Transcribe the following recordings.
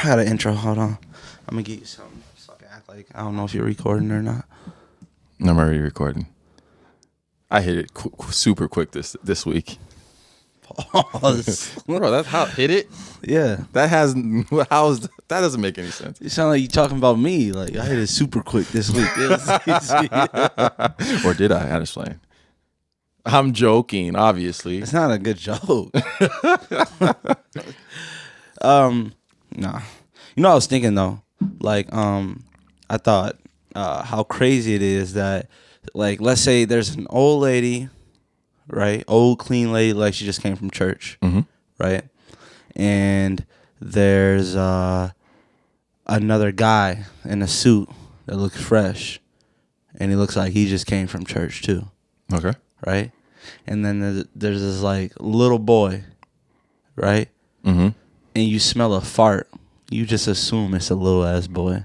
got an intro. Hold on. I'm going to get you something so I can act like I don't know if you're recording or not. I'm already recording. I hit it super quick this week. Pause. Bro, that's how hit it? Yeah. That doesn't make any sense. You sound like you talking about me. Like, I hit it super quick this week. Or did I? I just playing. I'm joking, obviously. It's not a good joke. Nah. You know what I was thinking, though? Like, I thought how crazy it is that, like, let's say there's an old lady, right? Old, clean lady, like she just came from church, right? And there's another guy in a suit that looks fresh, and he looks like he just came from church, too. Okay. Right? And then there's this, like, little boy, right? Mm-hmm. And you smell a fart. You just assume it's a little-ass boy.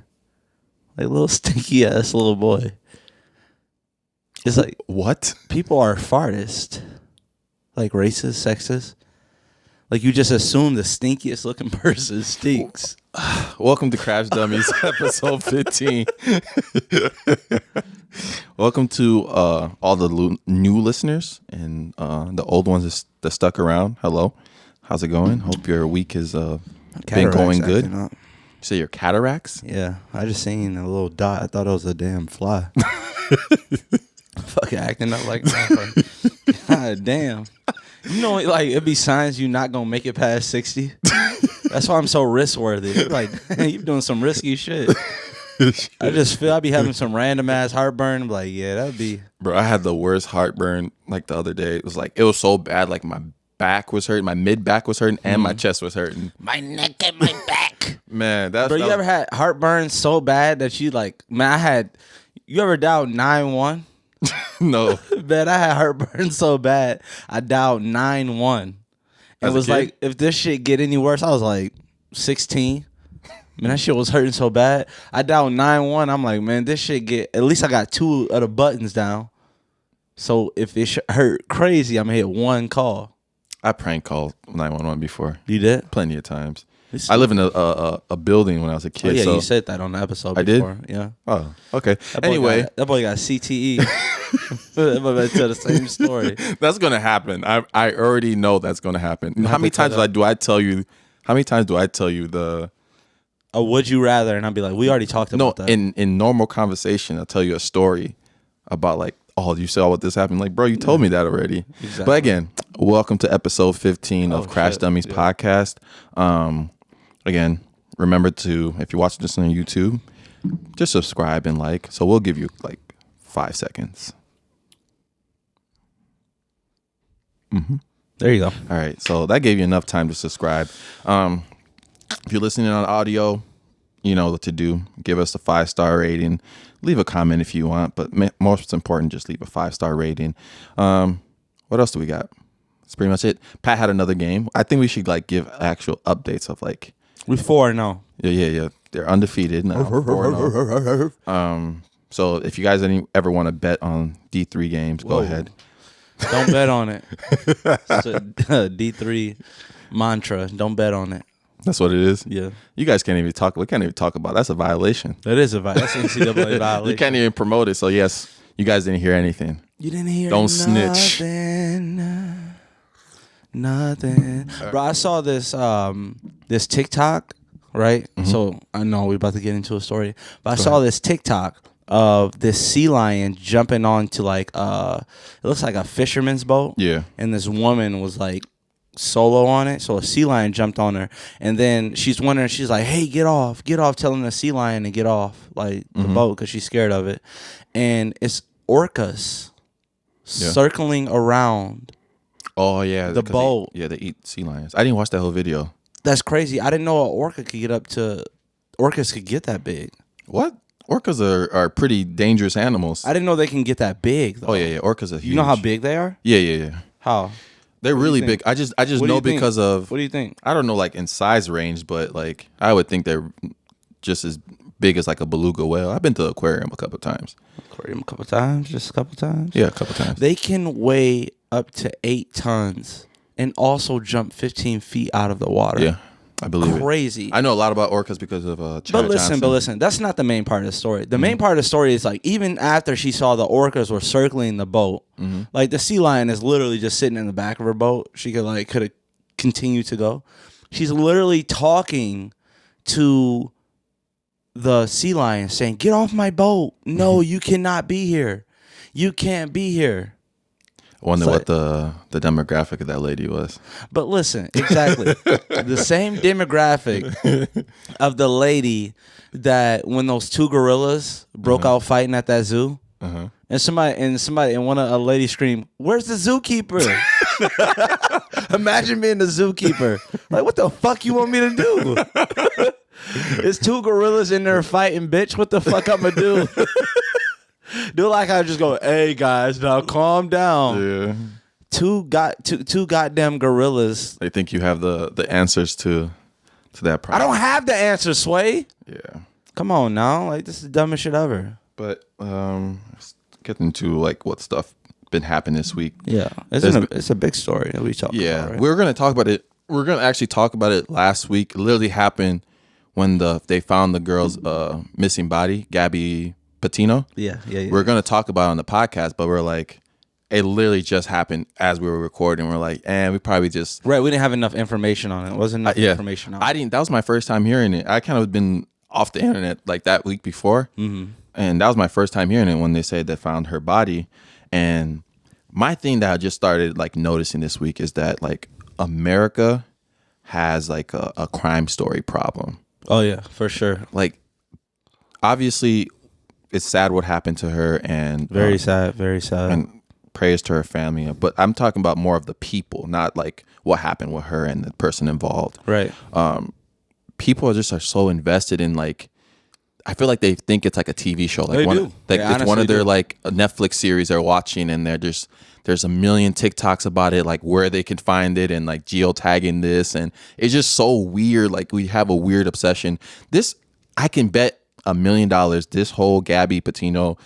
Like, little stinky-ass little boy. It's like... What? People are fartist. Like, racist, sexist. Like, you just assume the stinkiest-looking person stinks. Welcome to Crash Dummies, episode 15. Welcome to all the new listeners and the old ones that stuck around. Hello. How's it going? Hope your week has been going good. You say your cataracts? Yeah. I just seen a little dot. I thought it was a damn fly. Fucking acting up like that. God damn. You know, like, it'd be signs you not gonna make it past 60. That's why I'm so risk worthy. Like, you're doing some risky shit. I just feel I'd be having some random ass heartburn. I'm like, yeah, that'd be. Bro, I had the worst heartburn like the other day. It was so bad. Like, my back was hurting, my mid back was hurting, and my chest was hurting. My neck and my back. Man, that's. Bro, you ever had heartburn so bad that you like? Man, you ever dialed 911? No. Man, I had heartburn so bad. I dialed 911. It was like, if this shit get any worse, I was like 16. Man, that shit was hurting so bad. I dialed 911. I'm like, man, this shit get. At least I got 2 of the buttons down. So if it hurt crazy, I'm gonna hit one call. I prank called 911 before. You did? Plenty of times. I live in a building when I was a kid. Oh, yeah, so you said that on the episode I before. did? Yeah. Oh, okay. Anyway. That boy got CTE. I'm about to tell the same story. That's going to happen. I already know that's going to happen. How many times do I tell you the... Oh, would you rather? And I'd be like, we already talked about that. No, in normal conversation, I'll tell you a story about like, oh, you saw what this happened? Like, bro, you told me that already. Exactly. But again, welcome to episode 15 of Crash Dummies podcast. Again, remember to, if you're watching this on YouTube, just subscribe and like. So we'll give you like 5 seconds. Mm-hmm. There you go. All right. So that gave you enough time to subscribe. If you're listening on audio, you know what to do. Give us a 5-star rating. Leave a comment if you want. But most important, just leave a 5-star rating. What else do we got? That's pretty much it. Pat had another game. I think we should like give actual updates of like. We 4-0. Yeah. They're undefeated now. 4-0. So if you guys ever want to bet on D3 games, go ahead. Don't bet on it. It's a D3 mantra. Don't bet on it. That's what it is? Yeah. You guys can't even talk. We can't even talk about it. That's a violation. That is a violation. That's NCAA violation. You can't even promote it. So yes, you guys didn't hear anything. You didn't hear Don't nothing. snitch. Nothing. Bro, I saw this this TikTok, right? Mm-hmm. So I know we're about to get into a story. But I saw this TikTok of this sea lion jumping onto like it looks like a fisherman's boat. Yeah. And this woman was like solo on it. So a sea lion jumped on her. And then she's wondering, she's like, hey, get off, telling the sea lion to get off like the boat because she's scared of it. And it's orcas circling around. Oh, yeah. The boat. They eat sea lions. I didn't watch that whole video. That's crazy. I didn't know an orca could get up to... Orcas could get that big. What? Orcas are pretty dangerous animals. I didn't know they can get that big, though. Oh, yeah. Orcas are huge. You know how big they are? Yeah. How? They're really big. I just know because of... What do you think? I don't know, like, in size range, but, like, I would think they're just as big as, like, a beluga whale. I've been to the aquarium a couple times. Just a couple times? Yeah, a couple times. They can weigh up to 8 tons and also jump 15 feet out of the water. Yeah. I believe crazy. I know a lot about orcas because of But listen, that's not the main part of the story. The main part of the story is like even after she saw the orcas were circling the boat, like the sea lion is literally just sitting in the back of her boat. She could have continued to go. She's literally talking to the sea lion saying, "Get off my boat. No, you cannot be here. You can't be here." I wonder what the demographic of that lady was. But listen, exactly. The same demographic of the lady that when those two gorillas broke out fighting at that zoo, and a lady screamed, "Where's the zookeeper?" Imagine being the zookeeper. Like, what the fuck you want me to do? There's two gorillas in there fighting, bitch. What the fuck I'm gonna do? Do like I just go, "Hey guys, now calm down." Yeah. Two goddamn gorillas. They think you have the answers to that problem. I don't have the answer, Sway. Yeah. Come on now, like this is the dumbest shit ever. But let's get into like what stuff been happening this week. Yeah, it's a big story that we talk about. Yeah, right? we're gonna talk about it. We're gonna actually talk about it last week. It literally happened when they found the girl's missing body, Gabby Petito. Yeah. We're gonna talk about it on the podcast, but we're like, it literally just happened as we were recording. We're like, we probably just right. We didn't have enough information on it. It wasn't enough information on it. I didn't. That was my first time hearing it. I kind of been off the internet like that week before, and that was my first time hearing it when they said they found her body. And my thing that I just started like noticing this week is that like America has like a crime story problem. Oh yeah, for sure. Like, obviously, it's sad what happened to her, and very sad, and prayers to her family. But I'm talking about more of the people, not like what happened with her and the person involved. Right. People are so invested in like. I feel like they think it's like a TV show. Like it's one of their like a Netflix series they're watching, and there's a million TikToks about it, like where they can find it and like geotagging this, and it's just so weird. Like we have a weird obsession. This I can bet $1 million. This whole Gabby Petito,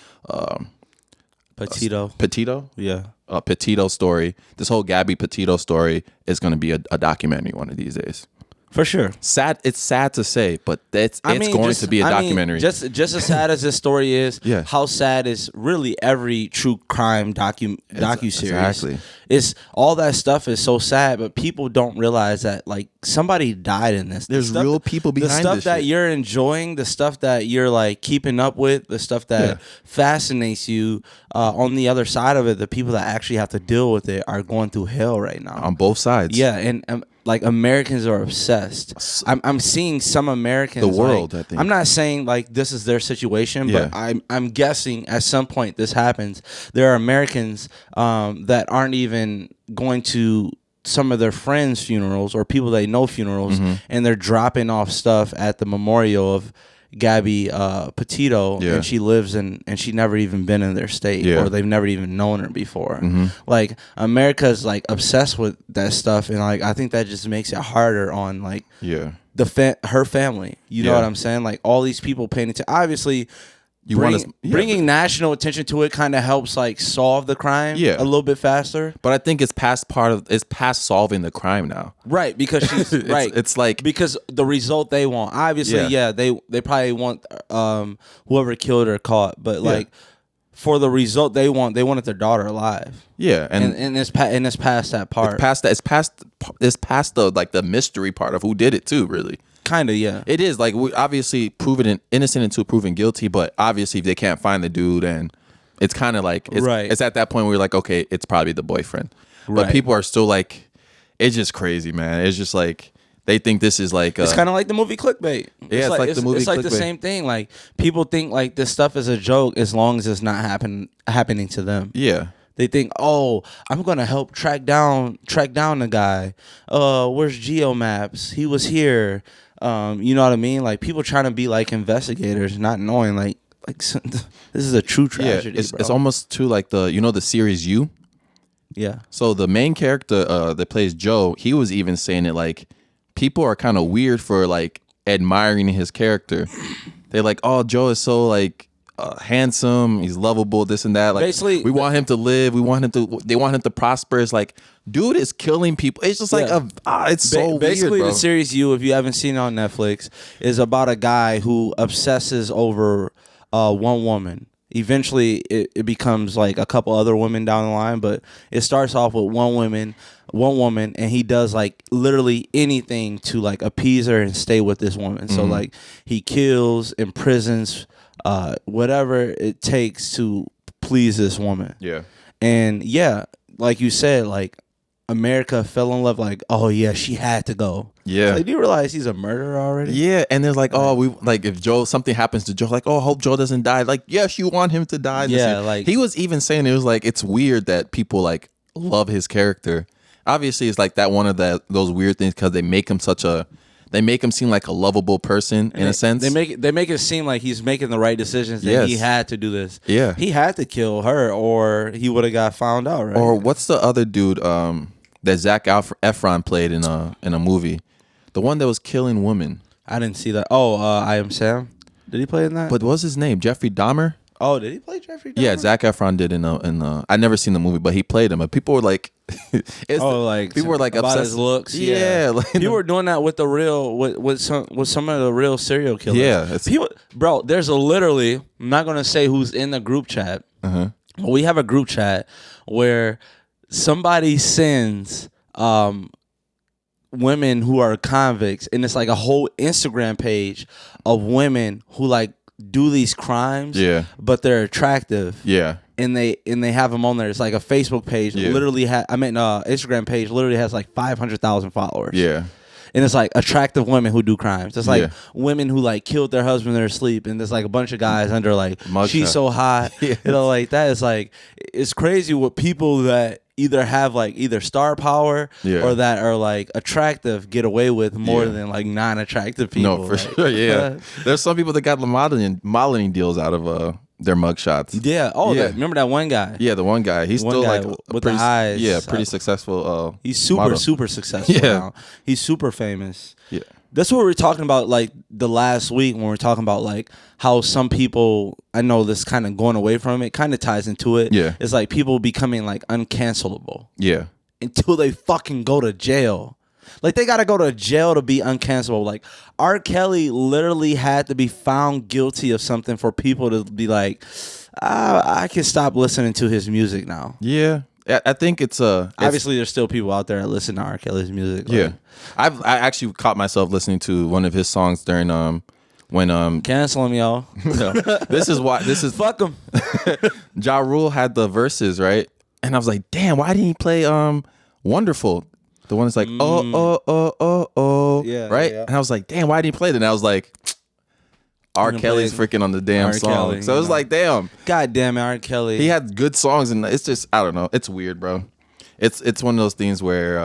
yeah, Petito story. This whole Gabby Petito story is going to be a documentary one of these days. For sure. Sad. It's sad to say, but it's going to be a documentary. Just as sad as this story is, how sad is really every true crime docuseries. Exactly. It's all that stuff is so sad, but people don't realize that like somebody died in this. There's real people behind this. The stuff that you're enjoying, the stuff that you're like keeping up with, the stuff that fascinates you. On the other side of it, the people that actually have to deal with it are going through hell right now. On both sides. Yeah, and like Americans are obsessed. I'm seeing some Americans. The world, like, I think. I'm not saying like this is their situation, but I'm guessing at some point this happens. There are Americans that aren't even going to some of their friends' funerals or people they know funerals, and they're dropping off stuff at the memorial of Gabby Petito, and she lives and she never even been in their state, or they've never even known her before. Like America's like obsessed with that stuff, and like I think that just makes it harder on like her family. You know what I'm saying? Like all these people paying attention. Obviously, bringing national attention to it kind of helps like solve the crime a little bit faster. But I think it's past solving the crime now. Right, because she's right. It's like because the result they want. Obviously, they probably want whoever killed her caught, but like for the result they wanted their daughter alive. Yeah, and it's past that part. It's past the like the mystery part of who did it too, really. Kind of, yeah. It is like we obviously proven innocent until proven guilty, but obviously if they can't find the dude, and it's kind of like it's at that point where you're like, okay, it's probably the boyfriend. But people are still like, it's just crazy, man. It's just like they think this is like it's kind of like the movie Clickbait. Yeah, it's like the movie. It's like Clickbait. The same thing. Like people think like this stuff is a joke as long as it's not happening to them. Yeah. They think, oh, I'm gonna help track down the guy. Where's GeoMaps? He was here. You know what I mean? Like people trying to be like investigators, not knowing like this is a true tragedy. Yeah, it's almost too like the series You. Yeah. So the main character that plays Joe, he was even saying it like people are kind of weird for like admiring his character. They're like, oh, Joe is so like handsome, he's lovable, this and that. Like, Basically, we want him to live. They want him to prosper. It's like, dude is killing people. It's just like it's so basically weird, bro. the series You, if you haven't seen it on Netflix, is about a guy who obsesses over one woman. Eventually, it becomes like a couple other women down the line, but it starts off with one woman, and he does like literally anything to like appease her and stay with this woman. So like he kills, imprisons, whatever it takes to please this woman. Yeah. And yeah, like you said, like America fell in love. Like, oh yeah, she had to go. Yeah. Like, do you realize he's a murderer already? Yeah, and there's like, oh, we like if something happens to Joe, like, oh, I hope Joe doesn't die. Like, yes, you want him to die. Yeah, like he was even saying it was like it's weird that people like love his character. Obviously, it's like that one of those weird things because they make him seem like a lovable person in a sense. They make it seem like he's making the right decisions. That he had to do this. Yeah, he had to kill her, or he would have got found out. Right? Or what's the other dude that Zac Efron played in a movie? The one that was killing women. I didn't see that. Oh, I Am Sam. Did he play in that? But what's his name? Jeffrey Dahmer? Oh, did he play Jeffrey Dahmer? Yeah, Zac Efron did in I never seen the movie, but he played him. But people were like, people were like about obsessed. His looks. Yeah, like, people were doing that with the real with some of the real serial killers. Yeah, people, bro. There's literally. I'm not gonna say who's in the group chat. But we have a group chat where somebody sends women who are convicts, and it's like a whole Instagram page of women who like do these crimes, but they're attractive, and they have them on there. It's like a Facebook page, literally Instagram page literally has like 500,000 followers, and it's like attractive women who do crimes. It's like women who like killed their husband in their sleep, and there's like a bunch of guys under like she's so hot, you know, like that. Is like it's crazy what people that either have like either star power or that are like attractive get away with more than like non-attractive people. No, for sure. Yeah, there's some people that got modeling deals out of their mugshots. Yeah. Oh, remember that one guy? Yeah, the one guy. He's still like with the eyes. Yeah, pretty successful. He's super successful now. He's super famous. Yeah. That's what we were talking about like the last week when we were talking about like how some people, I know this kind of going away from it, kind of ties into it. Yeah. It's like people becoming like uncancelable. Yeah. Until they fucking go to jail. Like they got to go to jail to be uncancelable. Like R. Kelly literally had to be found guilty of something for people to be like, I can stop listening to his music now. Yeah. I think it's obviously there's still people out there that listen to R. Kelly's music. Yeah. I actually caught myself listening to one of his songs during when cancel him, y'all. No, this is fuck him. Ja Rule had the verses, right? And I was like, damn, why didn't he play Wonderful? The one that's like yeah, right? Yeah. And I was like, damn, why didn't he play that? And I was like, R. Kelly's freaking on the damn song. Kelly, so it was like, damn. God damn it, R. Kelly. He had good songs, and it's just, I don't know. It's weird, bro. It's one of those things where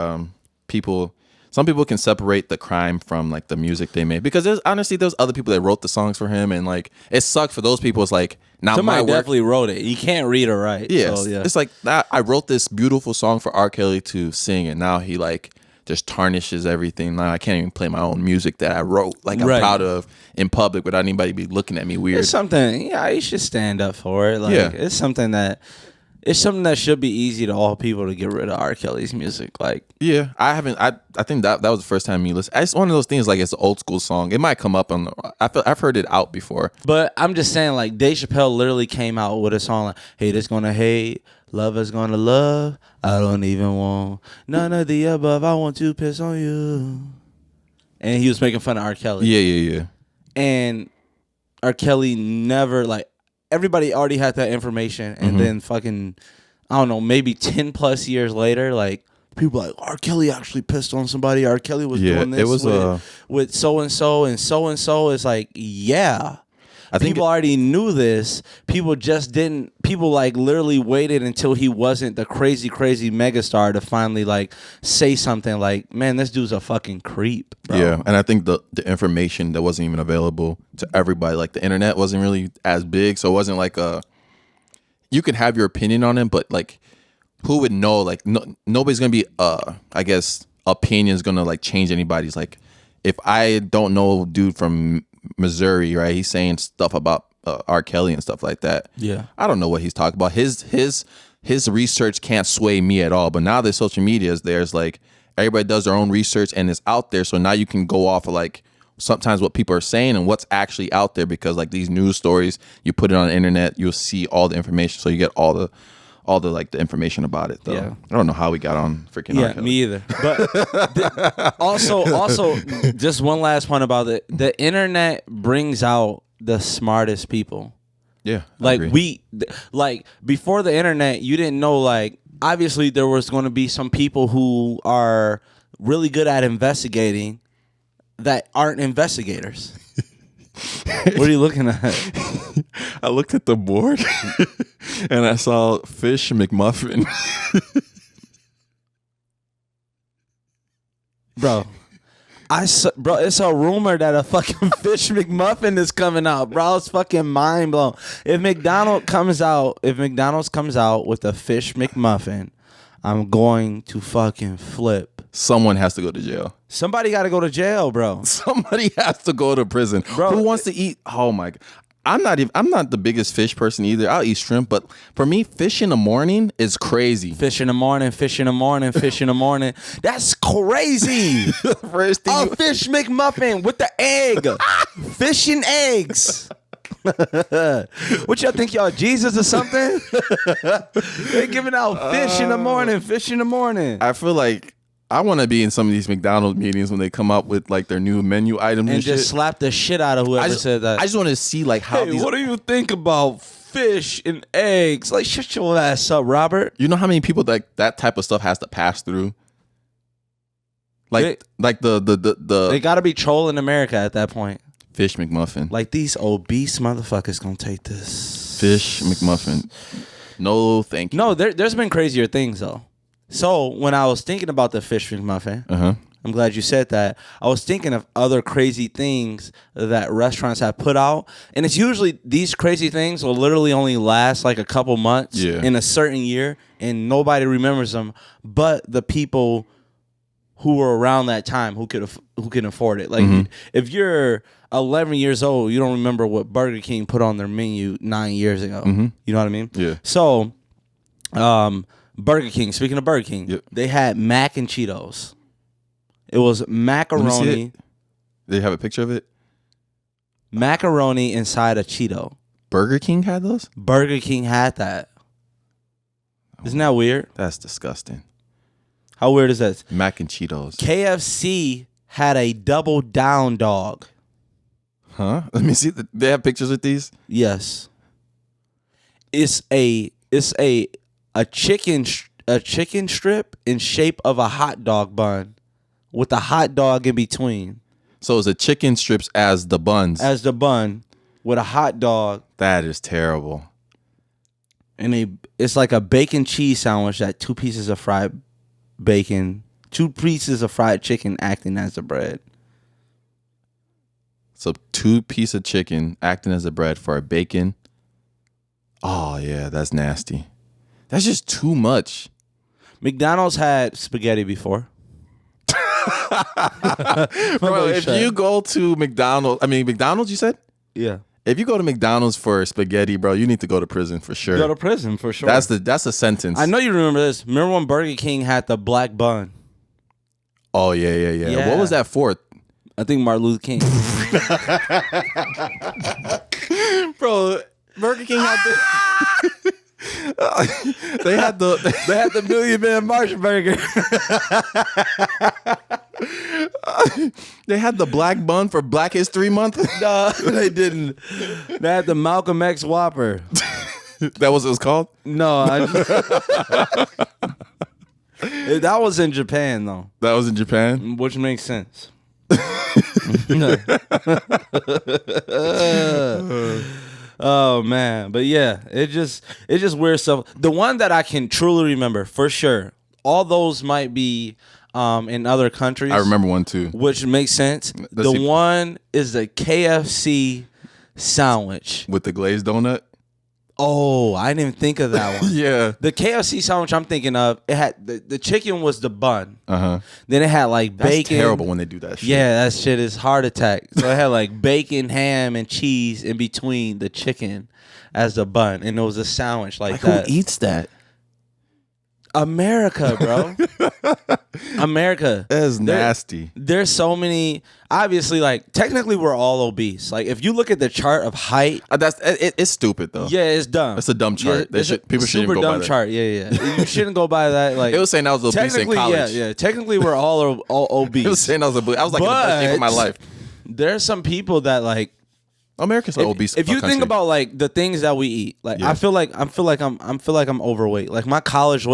some people can separate the crime from like the music they made, because there's other people that wrote the songs for him, and like it sucked for those people. It's like, not somebody my work. Definitely wrote it. You can't read or write. Yeah, so, it's like I wrote this beautiful song for R. Kelly to sing, and now he like just tarnishes everything. Now I can't even play my own music that I wrote, like I'm proud of, in public without anybody be looking at me weird. It's something, you should stand up for it. Like it's something that should be easy to all people to get rid of R. Kelly's music. Like, yeah, I think that was the first time you listen. It's one of those things, like it's an old school song. It might come up on I've heard it out before. But I'm just saying, like Dave Chappelle literally came out with a song like, haters gonna hate, lovers gonna love, I don't even want none of the above, I want to piss on you. And he was making fun of R. Kelly. Yeah. And R. Kelly never, like, everybody already had that information, and then fucking, I don't know, maybe 10 plus years later, like, people like, R. Kelly actually pissed on somebody. R. Kelly was doing this with so-and-so, and so-and-so is like, I think people already knew this. People just didn't, people like literally waited until he wasn't the crazy megastar to finally like say something like, man, this dude's a fucking creep, bro. Yeah, and I think the information that wasn't even available to everybody, like the internet wasn't really as big, so it wasn't like you could have your opinion on him, but like who would know? Like nobody's gonna be I guess opinion's gonna like change anybody's. Like if I don't know dude from Missouri, right? He's saying stuff about R. Kelly and stuff like that. Yeah. I don't know what he's talking about. His research can't sway me at all. But now that social media is there, it's like everybody does their own research and it's out there. So now you can go off of like sometimes what people are saying and what's actually out there, because like these news stories, you put it on the internet, you'll see all the information. So you get all the like the information about it though. Yeah. I don't know how we got on freaking R. Kelly. Me either. But also just one last point about it. The internet brings out the smartest people. Yeah. Like before the internet, you didn't know, like, obviously there was going to be some people who are really good at investigating that aren't investigators. What are you looking at? I looked at the board and I saw Fish McMuffin. Bro, it's a rumor that a fucking Fish McMuffin is coming out, bro. It's fucking mind blown. If McDonald's comes out with a Fish McMuffin, I'm going to fucking flip. Someone has to go to jail. Somebody got to go to jail, bro. Somebody has to go to prison. Bro, who wants to eat? Oh my God. I'm not the biggest fish person either. I'll eat shrimp, but for me, fish in the morning is crazy. Fish in the morning, fish in the morning, fish in the morning. That's crazy. First thing Fish McMuffin with the egg. Fish and eggs. What y'all think, y'all Jesus or something? They giving out fish in the morning, fish in the morning. I feel like I want to be in some of these McDonald's meetings when they come up with like their new menu items and just shit. Slap the shit out of whoever said that. I just want to see like how Hey, what do you think about fish and eggs? Like, shut your ass up, Robert. You know how many people that type of stuff has to pass through? Like the they gotta be trolling America at that point. Fish McMuffin. Like, these obese motherfuckers gonna take this. Fish McMuffin. No, thank you. No, there's been crazier things though. So when I was thinking about the Fish McMuffin, I'm glad you said that. I was thinking of other crazy things that restaurants have put out, and it's usually these crazy things will literally only last like a couple months in a certain year, and nobody remembers them, but the people who were around that time who can afford it. Like if you're 11 years old, you don't remember what Burger King put on their menu 9 years ago. You know what I mean? Yeah. So, Burger King. Speaking of Burger King, they had mac and Cheetos. It was macaroni. They have a picture of it. Macaroni inside a Cheeto. Burger King had those? Burger King had that. Isn't that weird? That's disgusting. How weird is that? Mac and Cheetos. KFC had a double down dog. Huh? Let me see. They have pictures with these? Yes. It's a chicken strip in shape of a hot dog bun with a hot dog in between. So it's a chicken strips as the buns. As the bun with a hot dog. That is terrible. And it's like a bacon cheese sandwich that 2 pieces of fried bacon, 2 pieces of fried chicken acting as the bread. So 2 pieces of chicken acting as a bread for a bacon. Oh yeah, that's nasty. That's just too much. McDonald's had spaghetti before. Bro, if you go to McDonald's, you said? Yeah. If you go to McDonald's for spaghetti, bro, you need to go to prison for sure. Go to prison for sure. That's a sentence. I know you remember this. Remember when Burger King had the black bun? Oh yeah. What was that for? I think Martin Luther King. Bro, Burger King had the they had the Million Man March burger. They had the black bun for Black History Month. No, they didn't. They had the Malcolm X Whopper. That was what it was called? No, that was in Japan though. That was in Japan, which makes sense. Oh man, but yeah, it's just weird stuff. The one that I can truly remember for sure, all those might be in other countries. I remember one too, which makes sense. One is the KFC sandwich with the glazed donut. Oh, I didn't even think of that one. Yeah. The KFC sandwich I'm thinking of, it had the chicken was the bun. Uh-huh. Then it had like That's bacon. terrible when they do that shit. Yeah, that shit is heart attack. So it had like bacon, ham, and cheese in between the chicken as the bun, and it was a sandwich like that. Who eats that? America, bro. America. That's nasty. There's so many. Obviously, like technically, we're all obese. Like if you look at the chart of height, It's stupid though. yeah, it's dumb. It's a dumb chart. Yeah, People shouldn't super go dumb by that. chart. Yeah. You shouldn't go by that. Like It was saying I was obese in technically, college. yeah. Technically, we're all obese. It was saying I was obese. I was like in the best shape of my life. There's some people that like. America's like obese. If you country. think about like the things that we eat, like Yeah. I feel like I'm overweight. Like my college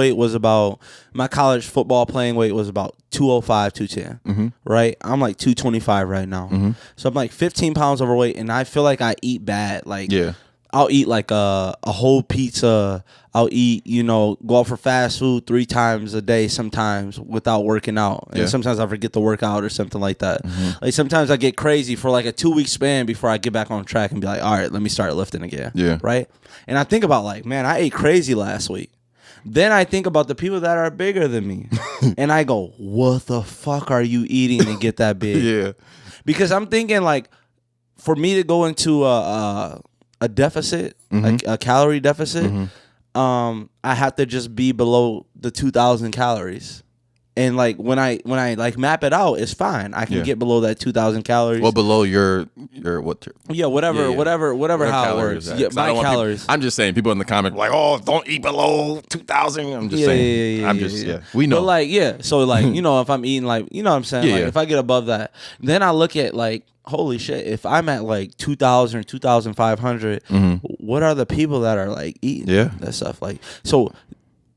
football playing weight was about 205, 210. Mm-hmm. Right? I'm like 225 right now. So I'm like 15 pounds overweight, and I feel like I eat bad. Like Yeah. I'll eat like a whole pizza. I'll eat, go out for fast food 3 times a day sometimes without working out. And Yeah. sometimes I forget to work out or something like that. Like sometimes I get crazy for like a 2-week span before I get back on track and be like, all right, let me start lifting again. Yeah. Right? And I think about like, man, I ate crazy last week. Then I think about the people that are bigger than me. And I go, what the fuck are you eating to get that big? Yeah. Because I'm thinking like, for me to go into a deficit, a calorie deficit, I have to just be below the 2,000 calories. And like when I like map it out, it's fine. I can get below that 2,000 calories. Well, below your what? Whatever how it calories works. at. Yeah, 'Cause I my don't want calories. I'm just saying, people in the comment like, oh, don't eat below 2,000. I'm just saying. I'm just we know. But like so like if I'm eating like what I'm saying, like if I get above that, then I look at like, holy shit, if I'm at like 2,000 or 2,500, what are the people that are like eating that stuff? Like, so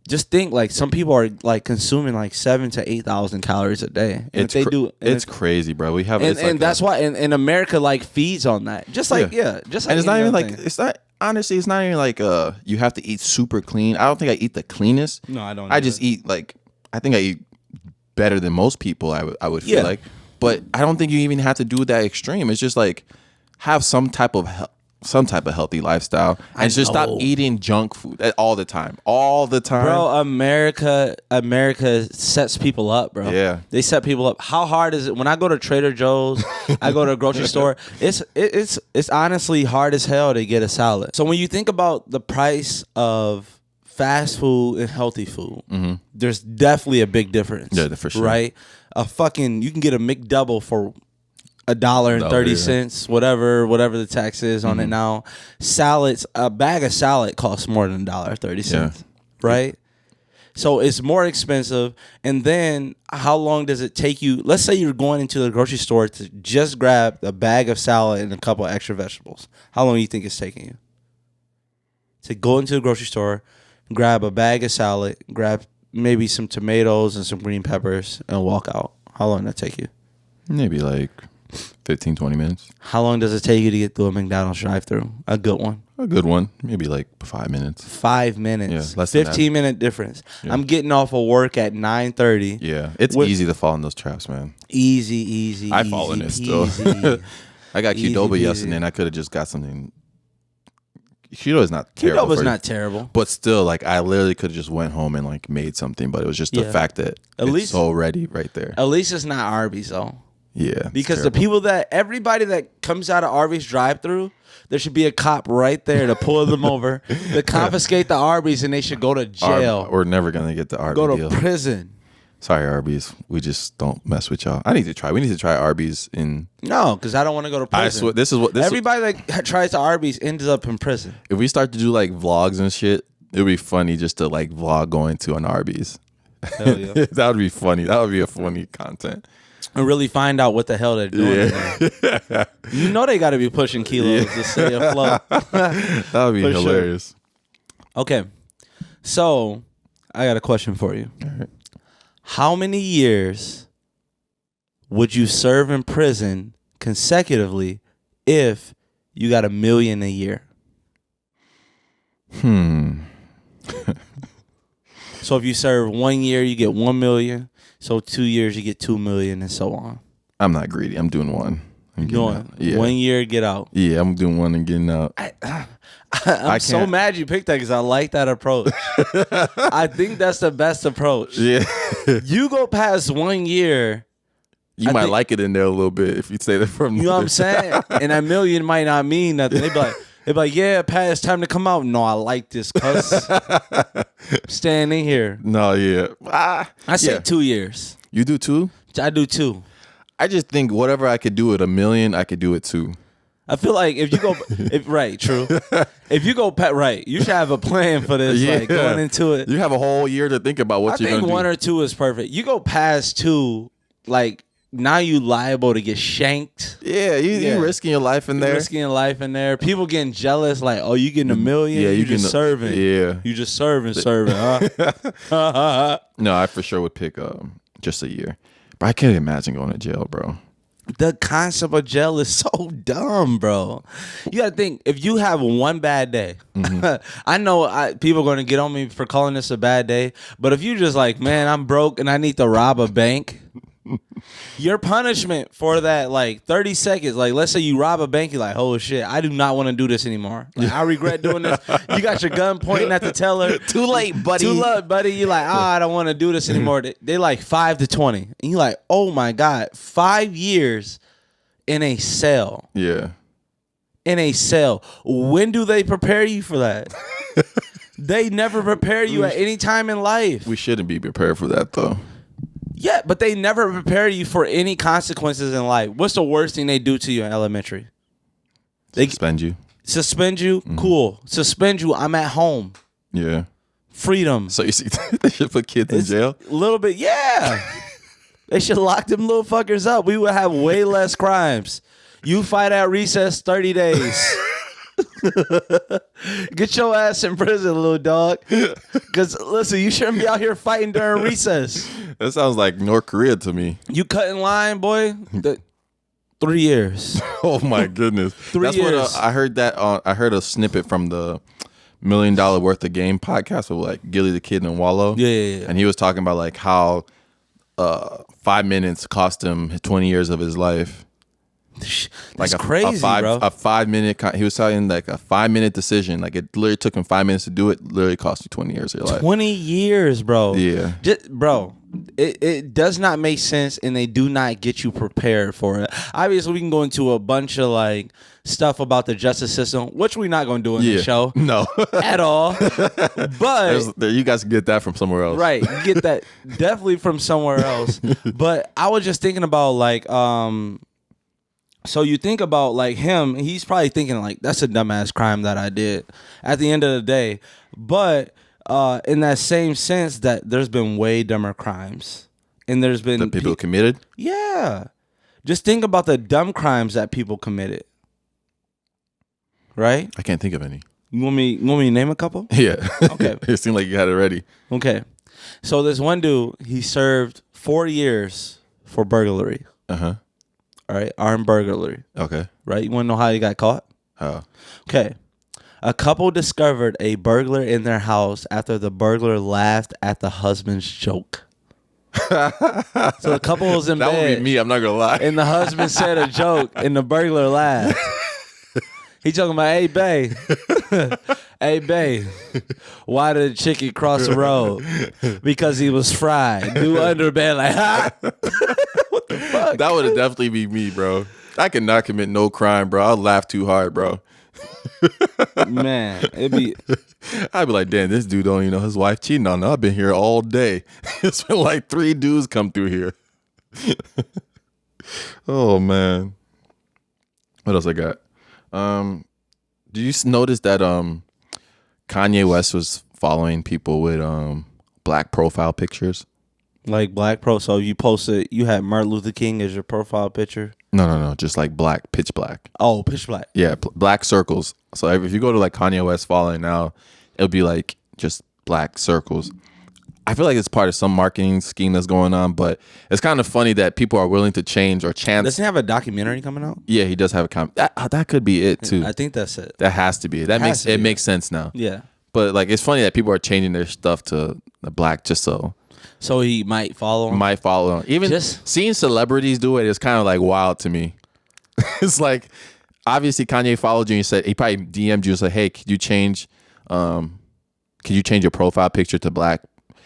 just think like some people are like consuming like 7,000 to 8,000 calories a day. And if they do, it's crazy, bro. We have, and that's why, and America like feeds on that. Just like just like, and it's not even like thing. it's not. Honestly, it's not even like you have to eat super clean. I don't think I eat the cleanest. No, I don't. I just eat like, I think I eat better than most people. I would feel like. But I don't think you even have to do that extreme. It's just like have some type of healthy lifestyle and just stop eating junk food all the time. Bro, America sets people up, bro. Yeah. They set people up. How hard is it? When I go to Trader Joe's, I go to a grocery store, it's honestly hard as hell to get a salad. So when you think about the price of fast food and healthy food, there's definitely a big difference. Yeah, for sure. Right? You can get a McDouble for $1.30, whatever the tax is on it now. Salads, a bag of salad costs more than $1.30, right? So it's more expensive. And then how long does it take you? Let's say you're going into the grocery store to just grab a bag of salad and a couple of extra vegetables. How long do you think it's taking you to go into the grocery store, grab a bag of salad, grab maybe some tomatoes and some green peppers, and walk out? How long did that take you? Maybe like 15, 20 minutes. How long does it take you to get through a McDonald's drive-thru? A good one. A good one. Maybe like 5 minutes. 5 minutes. Yeah, less than 15-minute difference. Yeah. I'm getting off of work at 9:30. Yeah. It's easy to fall in those traps, man. Easy. I fall in it still. I got Qdoba yesterday and I could have just got something. Keto is not terrible. Qdoba's not terrible. But still, like, I literally could have just went home and like made something, but it was just the fact that it's so ready right there. At least it's not Arby's though. Yeah. Because everybody that comes out of Arby's drive-thru, there should be a cop right there to pull them over, to confiscate the Arby's, and they should go to jail. We're never gonna get the Arby's Go to deal. prison. Sorry, Arby's. We just don't mess with y'all. We need to try Arby's in. No, because I don't want to go to prison. I swear, this is everybody that tries to Arby's ends up in prison. If we start to do like vlogs and shit, it would be funny just to like vlog going to an Arby's. Hell yeah. That would be funny. That would be a funny content. And really find out what the hell they're doing. Yeah. You know they got to be pushing kilos to stay afloat. That would be hilarious. Sure. Okay, so I got a question for you. All right. How many years would you serve in prison consecutively if you got $1 million a year? So if you serve 1 year, you get 1 million. So 2 years, you get 2 million, and so on. I'm not greedy. I'm doing one. Doing 1 year, get out. Yeah, I'm doing one and getting out. I'm so mad you picked that because I like that approach. I think that's the best approach. Yeah. You go past 1 year. You might like it in there a little bit if you say that from. You know what I'm saying? And a million might not mean nothing. They'd be like, yeah, Pat, it's time to come out. No, I like this, cuz. Staying in here. No, yeah. I say 2 years. You do 2? I do 2. I just think whatever I could do at 1 million, I could do it 2. I feel like if you go, right, true. If you go, right, you should have a plan for this, like going into it. You have a whole year to think about what you're going to do. I think 1 or 2 is perfect. You go past 2, like now you liable to get shanked. Yeah, you risking your life in there. Risking your life in there. People getting jealous, like, oh, you getting 1 million? Yeah, you just serving. Yeah, you just serving, huh? No, I for sure would pick just a year, but I can't imagine going to jail, bro. The concept of jail is so dumb, bro. You gotta think, if you have one bad day, I know people are gonna get on me for calling this a bad day, but if you just like, man, I'm broke and I need to rob a bank, your punishment for that, like 30 seconds, like let's say you rob a bank, you're like, oh shit, I do not want to do this anymore. Like, I regret doing this. You got your gun pointing at the teller. Too late, buddy. Too late, buddy. You're like, I don't want to do this anymore. They like 5 to 20. And you're like, oh my God, 5 years in a cell. Yeah. In a cell. When do they prepare you for that? They never prepare you at any time in life. We shouldn't be prepared for that though. Yeah, but they never prepare you for any consequences in life. What's the worst thing they do to you in elementary? They suspend you. Suspend you? Mm-hmm. Cool. Suspend you. I'm at home. Yeah. Freedom. So you see, they should put kids in jail? A little bit, yeah. They should lock them little fuckers up. We would have way less crimes. You fight at recess 30 days. Get your ass in prison, little dog. Because, listen, you shouldn't be out here fighting during recess. That sounds like North Korea to me. You cut in line, boy. 3 years. Oh, my goodness. 3 years. What I heard that I heard a snippet from the $1 Million Worth of Game podcast with like Gilly the Kid and Wallow. Yeah. And he was talking about like how 5 minutes cost him 20 years of his life. That's like crazy, bro. A 5 minute. He was saying like a 5 minute decision. Like it literally took him 5 minutes to do it. Literally cost you 20 years of your life. 20 years, bro. Yeah, bro. It does not make sense, and they do not get you prepared for it. Obviously, we can go into a bunch of like stuff about the justice system, which we're not going to do in the show. No, at all. But you guys can get that from somewhere else, right? You get that definitely from somewhere else. But I was just thinking about like So you think about like him, he's probably thinking like, that's a dumbass crime that I did at the end of the day. But in that same sense that there's been way dumber crimes. And there's been... That people committed? Yeah. Just think about the dumb crimes that people committed. Right? I can't think of any. You want me to name a couple? Yeah. Okay. It seemed like you had it ready. Okay. So this one dude, he served 4 years for burglary. Uh-huh. All right, armed burglary. Okay. Right? You want to know how he got caught? How? Okay. A couple discovered a burglar in their house after the burglar laughed at the husband's joke. So the couple was in bed. That would be me, I'm not going to lie. And the husband said a joke, and the burglar laughed. He talking about, hey, babe. Hey, babe. Why did the chicken cross the road? Because he was fried. Dude under bed like, ha. What the fuck? That would definitely be me, bro. I could not commit no crime, bro. I'll laugh too hard, bro. Man, it'd be... I'd be like, damn, this dude don't even know his wife cheating on him. I've been here all day. It's been like 3 dudes come through here. Oh, man. What else I got? Did you notice that Kanye West was following people with black profile pictures? Like black so you posted, you had Martin Luther King as your profile picture? No. Just like black, pitch black. Oh, pitch black. Yeah, black circles. So if you go to like Kanye West following now, it'll be like just black circles. I feel like it's part of some marketing scheme that's going on, but it's kind of funny that people are willing to change or chance. Doesn't he have a documentary coming out? Yeah, he does have a that could be it too. I think that's it. That has to be it. It makes sense now. Yeah. But like it's funny that people are changing their stuff to the black just so he might follow him. Even just seeing celebrities do it is kind of like wild to me. It's like, obviously Kanye followed you and said, he probably DM'd you and said, hey, could you change your profile picture to black?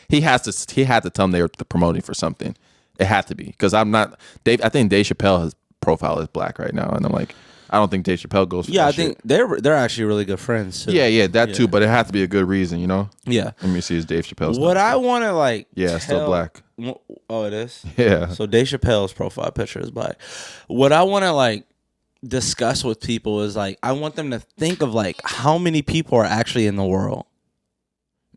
He had to tell them they were promoting for something. It had to be, because I'm not Dave. I think Dave Chappelle's profile is black right now, and I'm like, I don't think Dave Chappelle goes for that. I think they're actually really good friends too. Yeah, that too, but it has to be a good reason, you know? Yeah. Let me see his Dave Chappelle's. What I want to like still black. Oh, it is? Yeah. So Dave Chappelle's profile picture is black. What I want to like discuss with people is like, I want them to think of like how many people are actually in the world,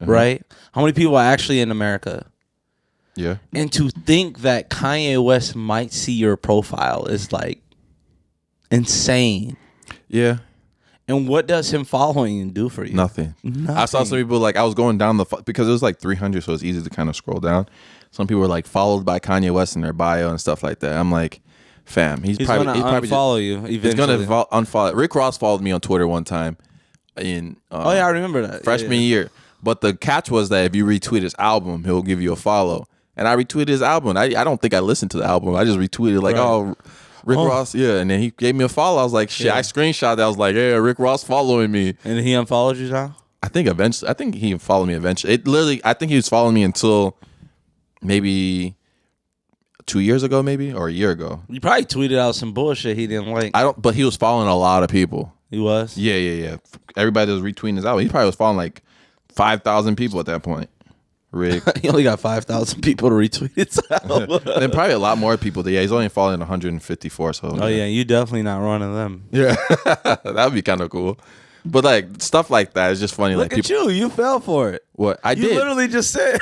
right? How many people are actually in America? Yeah. And to think that Kanye West might see your profile is like insane. Yeah. And what does him following you do for you? Nothing. I saw some people, like, I was going down because it was like 300, so it's easy to kind of scroll down. Some people were like followed by Kanye West in their bio and stuff like that. I'm like, fam, he's probably gonna unfollow you eventually. He's gonna unfollow. Rick Ross followed me on Twitter one time in I remember that freshman year. But the catch was that if you retweet his album, he'll give you a follow. And I retweeted his album. I don't think I listened to the album. I just retweeted like, Rick Ross, and then he gave me a follow. I was like, shit. I screenshot that. I was like, yeah, Rick Ross following me. And he unfollowed you now? I think he followed me eventually. I think he was following me until maybe 2 years ago, maybe, or a year ago. You probably tweeted out some bullshit he didn't like. But he was following a lot of people. He was? Yeah. Everybody that was retweeting his album. He probably was following like 5,000 people at that point. Rick. He only got 5,000 people to retweet his album. Then probably a lot more people. Yeah, he's only following 154. So. Oh yeah, you definitely not running them. Yeah, that would be kind of cool. But like stuff like that is just funny. Look like at you fell for it. What I did? You literally just said.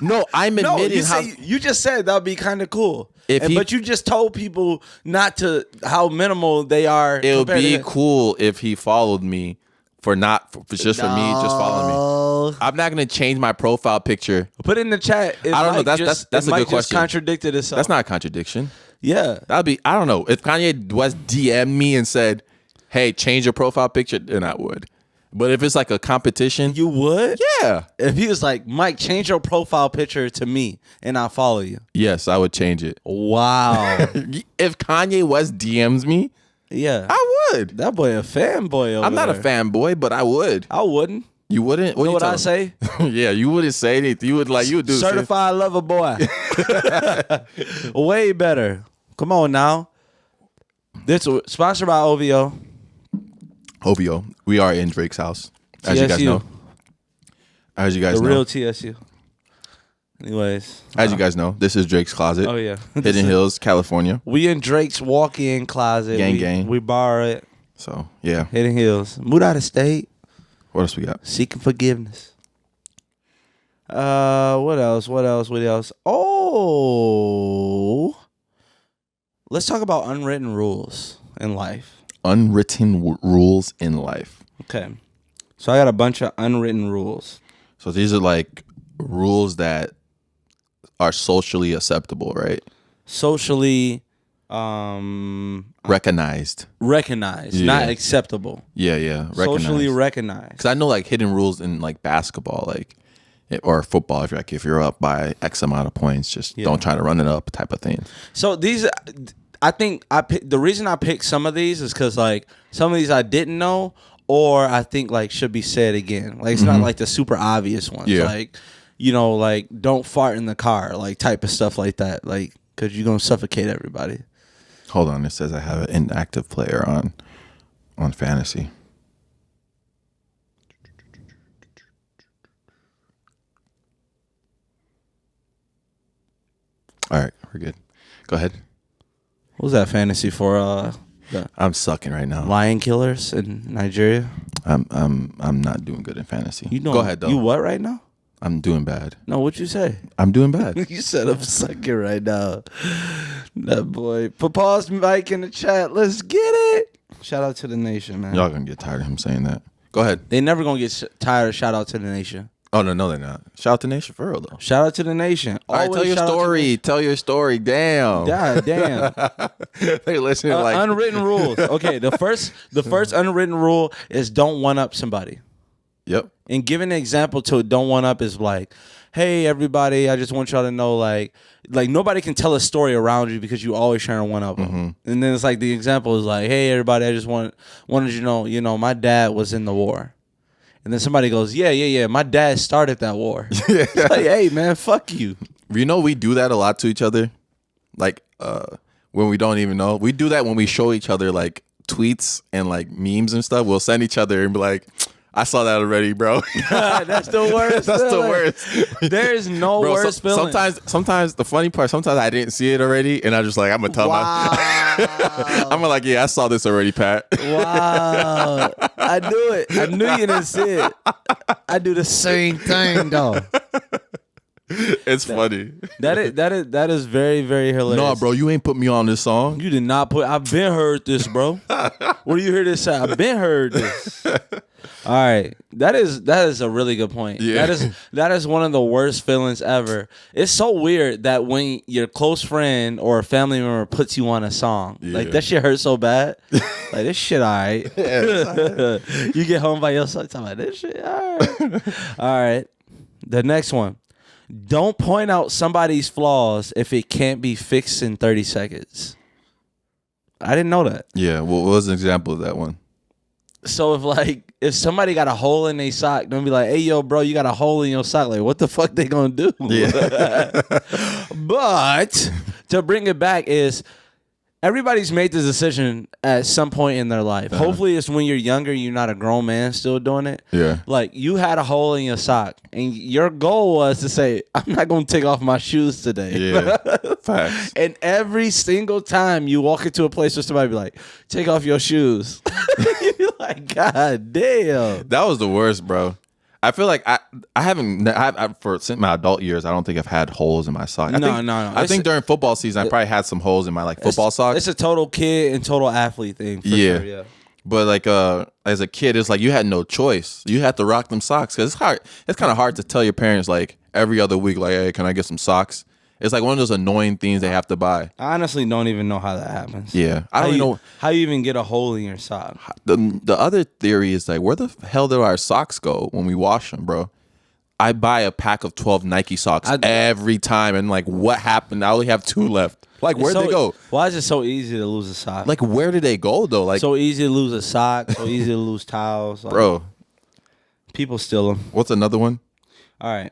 No, I'm admitting you just said that would be kind of cool. But you just told people not to how minimal they are. It would be cool if he followed me for me just following me. I'm not gonna change my profile picture. Put it in the chat. I don't know. That's a good question. Contradicted itself. That's not a contradiction. Yeah, that'd be. I don't know. If Kanye West DM'd me and said, "Hey, change your profile picture," then I would. But if it's like a competition, you would. Yeah. If he was like, Mike, change your profile picture to me, and I'll follow you. Yes, I would change it. Wow. If Kanye West DMs me. Yeah, I would. That boy a fanboy. I'm not a fanboy, but I would. I wouldn't. You wouldn't? What I say? Yeah, you wouldn't say anything. You would do certified lover boy. Way better. Come on now. This sponsored by OVO. OVO. We are in Drake's house, as you guys know. The real TSU. Anyways, as you guys know, this is Drake's closet. Oh yeah, Hidden Hills, California. We in Drake's walk-in closet. Gang. We borrow it. So yeah, Hidden Hills. Moved out of state. What else we got? Seeking forgiveness. What else? Oh, let's talk about unwritten rules in life. Unwritten rules in life. Okay, so I got a bunch of unwritten rules. So these are like rules that are socially acceptable, right? Socially recognized, not acceptable. Yeah, socially recognized. Because I know like hidden rules in like basketball, like or football. If you're up by X amount of points, just don't try to run it up, type of thing. So these, I think the reason I picked some of these is because like some of these I didn't know, or I think like should be said again. Like it's not like the super obvious ones. Yeah. Like, you know, like don't fart in the car, like type of stuff like that. Like, because you're gonna suffocate everybody. Hold on, it says I have an inactive player on fantasy. All right, we're good. Go ahead. What was that fantasy for? I'm sucking right now. Lion killers in Nigeria. I'm not doing good in fantasy. You know, go ahead though. You what right now? I'm doing bad. No, what'd you say? I'm doing bad. You said I'm sucking right now. That boy. Put pause Mike in the chat. Let's get it. Shout out to the nation, man. Y'all gonna get tired of him saying that. Go ahead. They never gonna get tired of shout out to the nation. Oh no, they're not. Shout out to the nation for real though. Shout out to the nation. All right, tell your story. Tell your story. Damn. God damn. They listening like unwritten rules. Okay, the first unwritten rule is don't one up somebody. Yep. And giving an example to don't one up is like, hey everybody, I just want y'all to know like nobody can tell a story around you because you always sharing one of them. Mm-hmm. And then it's like the example is like, hey everybody, I just wanted you to know, my dad was in the war. And then somebody goes, yeah, my dad started that war. It's like, hey man, fuck you. You know, we do that a lot to each other. Like, when we don't even know. We do that when we show each other like tweets and like memes and stuff. We'll send each other and be like, I saw that already, bro. That's the worst. That's the worst. There's no worse feeling. Sometimes the funny part, sometimes I didn't see it already, and I just like, I'm gonna tell I'm like, yeah, I saw this already, Pat. Wow. I knew it. I knew you didn't see it. I do the same thing though. It's funny. That is very, very hilarious. No, bro, you ain't put me on this song. You did not put. I've been heard this, bro. Where do you hear this at? I've been heard this. All right, that is a really good point. Yeah. That is one of the worst feelings ever. It's so weird that when your close friend or a family member puts you on a song, like that shit hurts so bad. Like this shit, all right. Yeah, you get home by yourself, talking about this shit, all right. All right, the next one. Don't point out somebody's flaws if it can't be fixed in 30 seconds. I didn't know that. Yeah, what was an example of that one? So if somebody got a hole in their sock, don't be like, hey yo, bro, you got a hole in your sock. Like, what the fuck they gonna do? Yeah. But to bring it back is everybody's made this decision at some point in their life. Uh-huh. Hopefully it's when you're younger, you're not a grown man still doing it. Yeah. Like you had a hole in your sock and your goal was to say, I'm not going to take off my shoes today. Yeah. Facts. And every single time you walk into a place where somebody be like, take off your shoes. You're like, God damn. That was the worst, bro. I feel like I haven't since my adult years. I don't think I've had holes in my sock. No. I think during football season, I probably had some holes in my like football socks. It's a total kid and total athlete thing. For sure, yeah. But like as a kid, it's like you had no choice. You had to rock them socks because it's hard. It's kind of hard to tell your parents like every other week, like, hey, can I get some socks? It's like one of those annoying things they have to buy. I honestly don't even know how that happens. Yeah, I don't know how you even get a hole in your sock. The other theory is like, where the hell do our socks go when we wash them, bro? I buy a pack of 12 Nike socks every time, and like, what happened? I only have 2 left. Like, where'd they go? Why is it so easy to lose a sock? Like, where did they go though? Like, so easy to lose a sock, so easy to lose towels, like, bro. People steal them. What's another one? All right.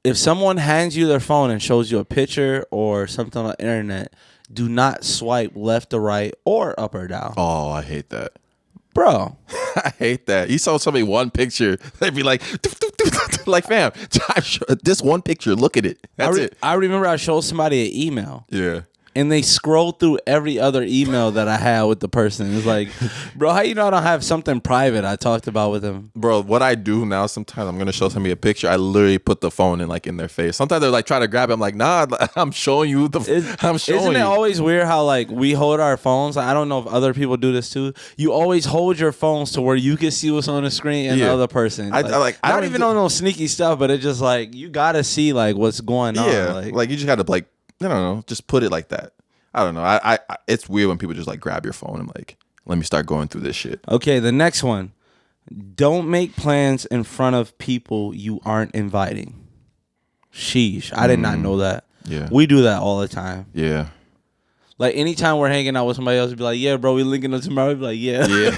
If someone hands you their phone and shows you a picture or something on the internet, do not swipe left or right or up or down. Oh, I hate that. Bro. I hate that. You saw somebody one picture, they'd be like, like, fam, this one picture, look at it. That's it. I remember I showed somebody an email. Yeah. And they scrolled through every other email that I had with the person. It's like, bro, how you know I don't have something private I talked about with them? Bro, what I do now, sometimes I'm going to show somebody a picture. I literally put the phone in their face. Sometimes they're like trying to grab it. I'm like, nah, I'm showing you. Isn't it always weird how like we hold our phones? I don't know if other people do this too. You always hold your phones to where you can see what's on the screen and the other person. I don't even know no sneaky stuff, but it's just like, you got to see like what's going on. Yeah, like you just got to like, I don't know, just put it like that. I don't know. I it's weird when people just like grab your phone and like, let me start going through this shit. Okay, the next one. Don't make plans in front of people you aren't inviting. Sheesh. I did not know that. Yeah. We do that all the time. Yeah. Like anytime we're hanging out with somebody else, we'd be like, yeah, bro, we linking up tomorrow. We'd be like, yeah. Yeah.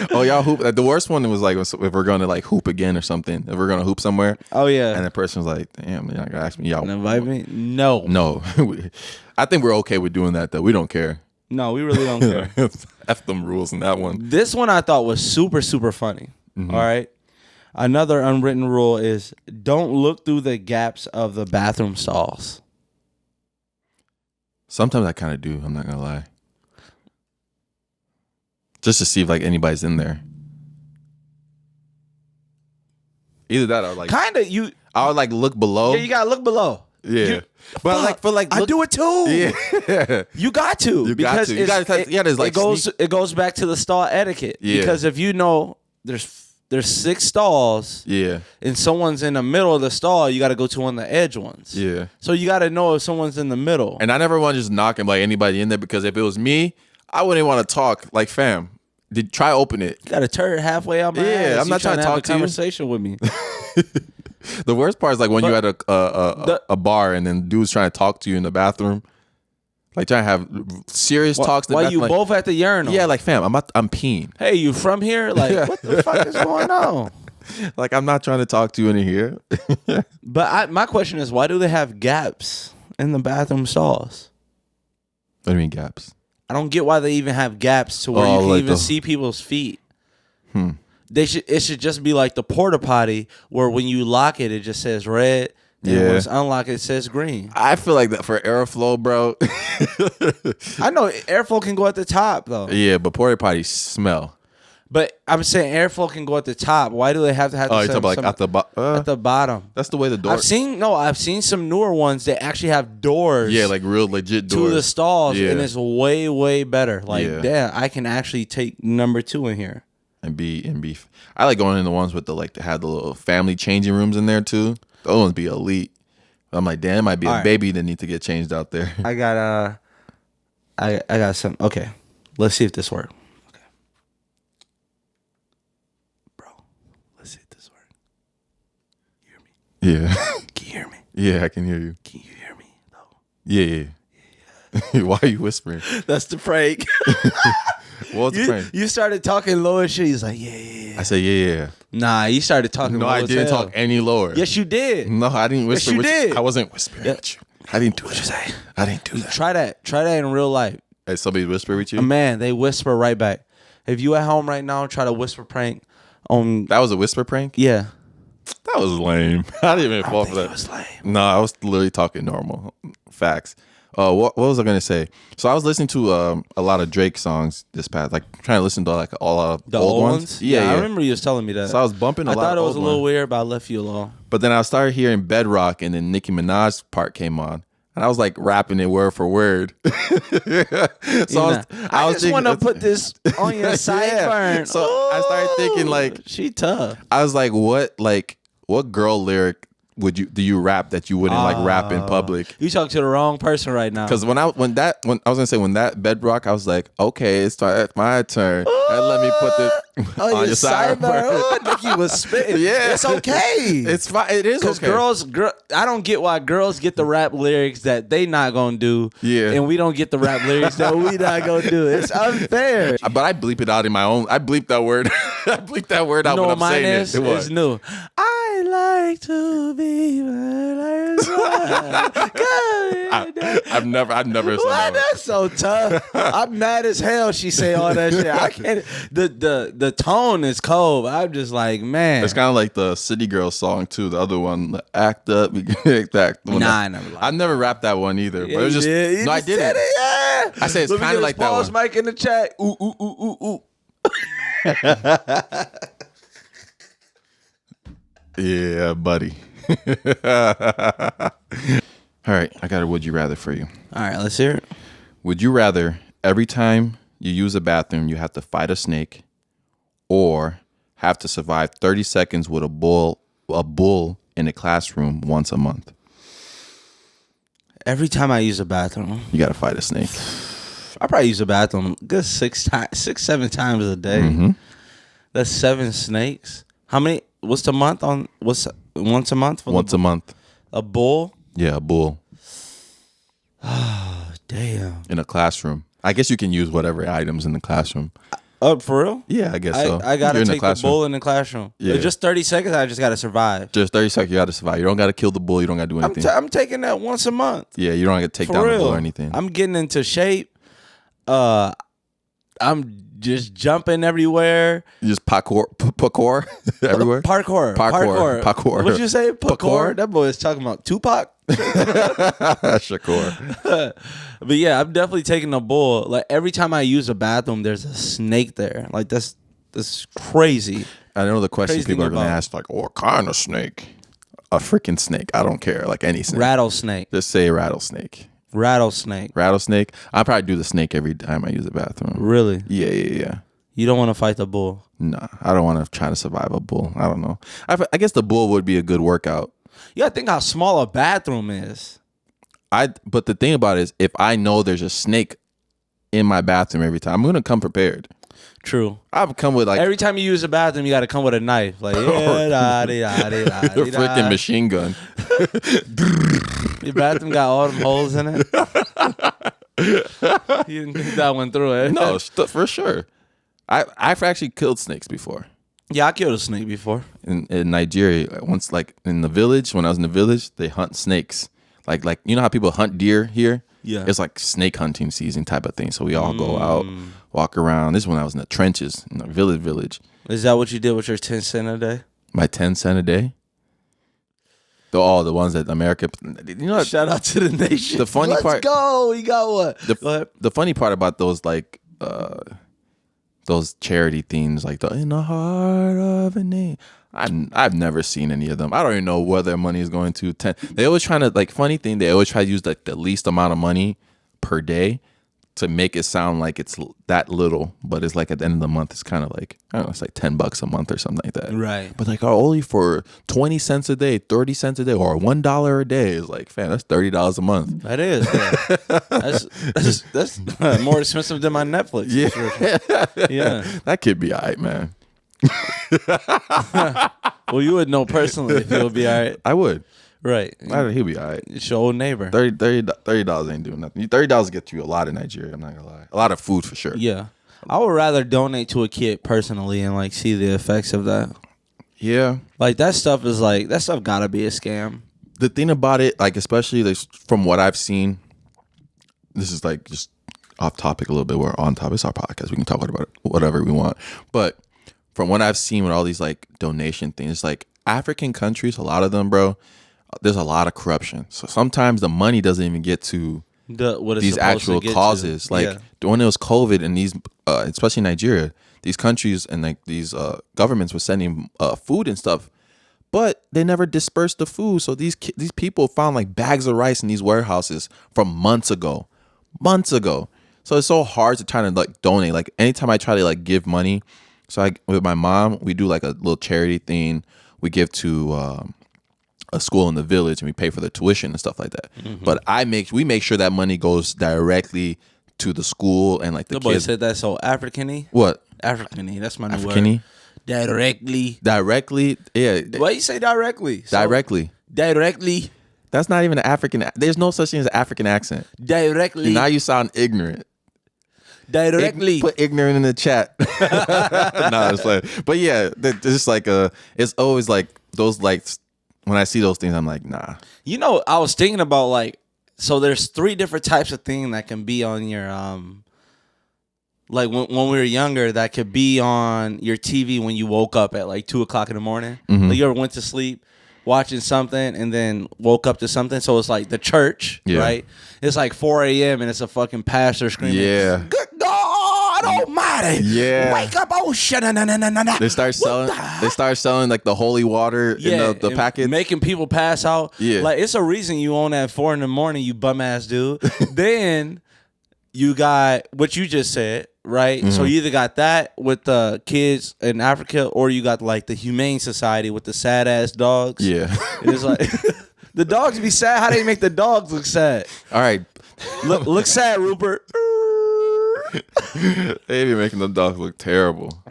Oh, y'all hoop. The worst one was like if we're going to like hoop again or something. If we're going to hoop somewhere. Oh, yeah. And the person's like, damn, you're not going to ask me. Y'all invite me? No. No. I think we're okay with doing that, though. We don't care. No, we really don't care. F them rules in that one. This one I thought was super, super funny. Mm-hmm. All right. Another unwritten rule is don't look through the gaps of the bathroom stalls. Sometimes I kind of do. I'm not going to lie. Just to see if like anybody's in there. Either that or like kind of you. I would like look below. Yeah, you gotta look below. Yeah, but I do it too. Yeah, you got to. You got to. There's like it goes back to the stall etiquette. Yeah. Because if you know there's 6 stalls. Yeah. And someone's in the middle of the stall, you got to go to one of the edge ones. Yeah. So you got to know if someone's in the middle. And I never want to just knock and like anybody in there because if it was me, I wouldn't want to talk. Like, fam, try open it. You got a turd halfway out my ass. I'm not trying to talk have a conversation with me. The worst part is like when you're at a bar and then dude's trying to talk to you in the bathroom, like trying to have serious talks. While you both at the urinal. Yeah, like fam, I'm peeing. Hey, you from here? Like, what the fuck is going on? Like, I'm not trying to talk to you in here. But my question is, why do they have gaps in the bathroom stalls? What do you mean gaps? I don't get why they even have gaps to where you can like even see people's feet. It should just be like the porta potty where when you lock it, it just says red. And when it's unlocked, it says green. I feel like that for airflow, bro. I know airflow can go at the top though. Yeah, but porta potties smell. But I'm saying airflow can go at the top. Why do they have to have? Oh, you're talking about like at the bottom? That's the way the door. I've seen some newer ones that actually have doors. Yeah, like real legit doors to the stalls, and it's way way better. Like, damn, I can actually take number 2 in here and be. I like going in the ones with they had the little family changing rooms in there too. Those ones be elite. I'm like, damn, it might be a baby that need to get changed out there. I got I got some. Okay, let's see if this works. Yeah. Can you hear me? Yeah, I can hear you. Can you hear me though? Yeah. Why are you whispering? That's the prank. What's the prank? You started talking low as shit. He's like, yeah. I said, yeah. Nah, you started talking low as hell. No, I didn't talk any lower. Yes, you did. No, I didn't whisper. Yes, you did. I wasn't whispering with you. I didn't do that. What'd you say? I didn't do that. Try that in real life. Hey, somebody whisper with you? Man, they whisper right back. If you at home right now, try to whisper prank on. That was a whisper prank? Yeah. That was lame. I didn't even fall for that. It was lame. No, I was literally talking normal. Facts. What was I gonna say? So I was listening to a lot of Drake songs this past, like trying to listen to like all the old ones. Yeah, I remember you was telling me that. So I was bumping a lot. I thought it was a little weird, but I left you alone. But then I started hearing Bedrock, and then Nicki Minaj's part came on, and I was like rapping it word for word. So I just want to put this on your sideburn. So I started thinking like, she tough. I was like, what girl lyric do you rap that you wouldn't like rap in public? You talk to the wrong person right now. Because when I was that Bedrock, I was like, okay, it's my turn. And let me put this on your sideburn. Nikki was spitting. Yeah, it's okay. It's fine. It is okay. Because I don't get why girls get the rap lyrics that they not gonna do. Yeah, and we don't get the rap lyrics that we not gonna do. It's unfair. But I bleep it out in my own. I bleep that word. I bleep that word out when I'm saying it. It's new. I like to be. I've never said that. That's so tough. I'm mad as hell. She say all that shit. I can't. The tone is cold. I'm just like, man. It's kind of like the City Girls song too. The other one, Act Up. I never. I never rapped that one either. Yeah, but it was just no, I didn't. I said it's kind of like that one. Pause mic in the chat. Ooh ooh ooh ooh ooh. Yeah, buddy. All right, I got a would you rather for you. All right, let's hear it. Would you rather every time you use a bathroom you have to fight a snake, or have to survive 30 seconds with a bull in a classroom once a month? Every time I use a bathroom, you got to fight a snake. I probably use a bathroom good 7 times a day. Mm-hmm. That's 7 snakes. How many? What's the month on? What's once a month? Once a month. A bull? Yeah, a bull. Oh, damn. In a classroom. I guess you can use whatever items in the classroom. For real? Yeah, I guess so. I gotta take the bull in the classroom. Yeah. Just 30 seconds. I just gotta survive. Just 30 seconds. You gotta survive. You don't gotta kill the bull. You don't gotta do anything. I'm taking that once a month. Yeah, you don't gotta take down the bull or anything. I'm getting into shape. I'm just jumping everywhere. You just parkour everywhere. Parkour. What'd you say? Parkour? That boy is talking about Tupac. Shakur. But yeah, I'm definitely taking a bull. Like every time I use a bathroom, there's a snake there. Like that's crazy. I know the question Crazy people are gonna about. ask, like, what kind of snake? A freaking snake. I don't care. Like any snake. Rattlesnake. Just say rattlesnake. Rattlesnake. I probably do the snake every time I use the bathroom. Really? Yeah. You don't want to fight the bull? Nah, I don't want to try to survive a bull. I don't know. I guess the bull would be a good workout. You gotta think how small a bathroom is. But the thing about it is, if I know there's a snake in my bathroom every time, I'm gonna come prepared. True. I've come with like Every time you use a bathroom, you got to come with a knife. Like, yeah, a freaking machine gun. Your bathroom got all them holes in it. You didn't think that one through it. No, for sure. I've actually killed snakes before. Yeah, I killed a snake before. In Nigeria, once, like in the village, when I was in the village, they hunt snakes. Like you know how people hunt deer here? Yeah. It's like snake hunting season type of thing. So we all go out, walk around. This is when I was in the trenches in the village. Is that what you did with your 10 cent a day? My 10 cent a day? All the ones that America, you know what? Shout out to the nation. The funny part. Let's go. We got what? Go ahead. The funny part about those, like, those charity things, like the In the Heart of a Name. I've never seen any of them. I don't even know where their money is going to. They always trying to, like, funny thing, they always try to use like the least amount of money per day to make it sound like it's that little, but it's like at the end of the month, it's kind of like, I don't know, it's like $10 a month or something like that. Right. But like, only for 20 cents a day, 30 cents a day, or $1 a day is like, fam, that's $30 a month. That is. Yeah. That's more expensive than my Netflix. Yeah. Yeah. That could be all right, man. Well, you would know personally if he'll be all right. I would. Right. He'll be all right. It's your old neighbor. $30 ain't doing nothing. $30 get you a lot in Nigeria. I'm not gonna lie. A lot of food for sure. Yeah. I would rather donate to a kid personally and like see the effects of that. Yeah. Like that stuff gotta be a scam. The thing about it, like especially like, from what I've seen, this is like just off topic a little bit. We're on topic. It's our podcast. We can talk about it, whatever we want. But from what I've seen with all these like donation things, like African countries, a lot of them, bro, there's a lot of corruption. So sometimes the money doesn't even get to these actual causes. Like when it was COVID and these, especially in Nigeria, these countries and like these governments were sending food and stuff, but they never dispersed the food. So these people found like bags of rice in these warehouses from months ago. So it's so hard to try to like donate. Like anytime I try to like give money, so with my mom, we do like a little charity thing. We give to a school in the village and we pay for the tuition and stuff like that. Mm-hmm. But we make sure that money goes directly to the school and like the kids. Boy said that so African-y? What? African-y. That's my new African-y? word. Directly? Yeah. Why you say directly? Directly. That's not even an African. There's no such thing as an African accent. Directly. And now you sound ignorant. Directly. Put ignorant in the chat. No, it's like, but yeah, it's just like it's always like those, like when I see those things, I'm like, nah. You know, I was thinking about like, so there's 3 different types of thing that can be on your like when we were younger, that could be on your TV when you woke up at like 2:00 in the morning. Mm-hmm. Like you ever went to sleep watching something and then woke up to something. So it's like the church, right? It's like 4 a.m. and it's a fucking pastor screaming, "Good God Almighty! Yeah, wake up, oh shit!" They start selling like the holy water in the packets, making people pass out. Yeah, like it's a reason you own at 4 a.m, you bum ass dude. Then you got what you just said, right? Mm-hmm. So you either got that with the kids in Africa, or you got like the Humane Society with the sad ass dogs. Yeah, it's like the dogs be sad. How do they make the dogs look sad? All right, look sad, Rupert. They be making the dogs look terrible.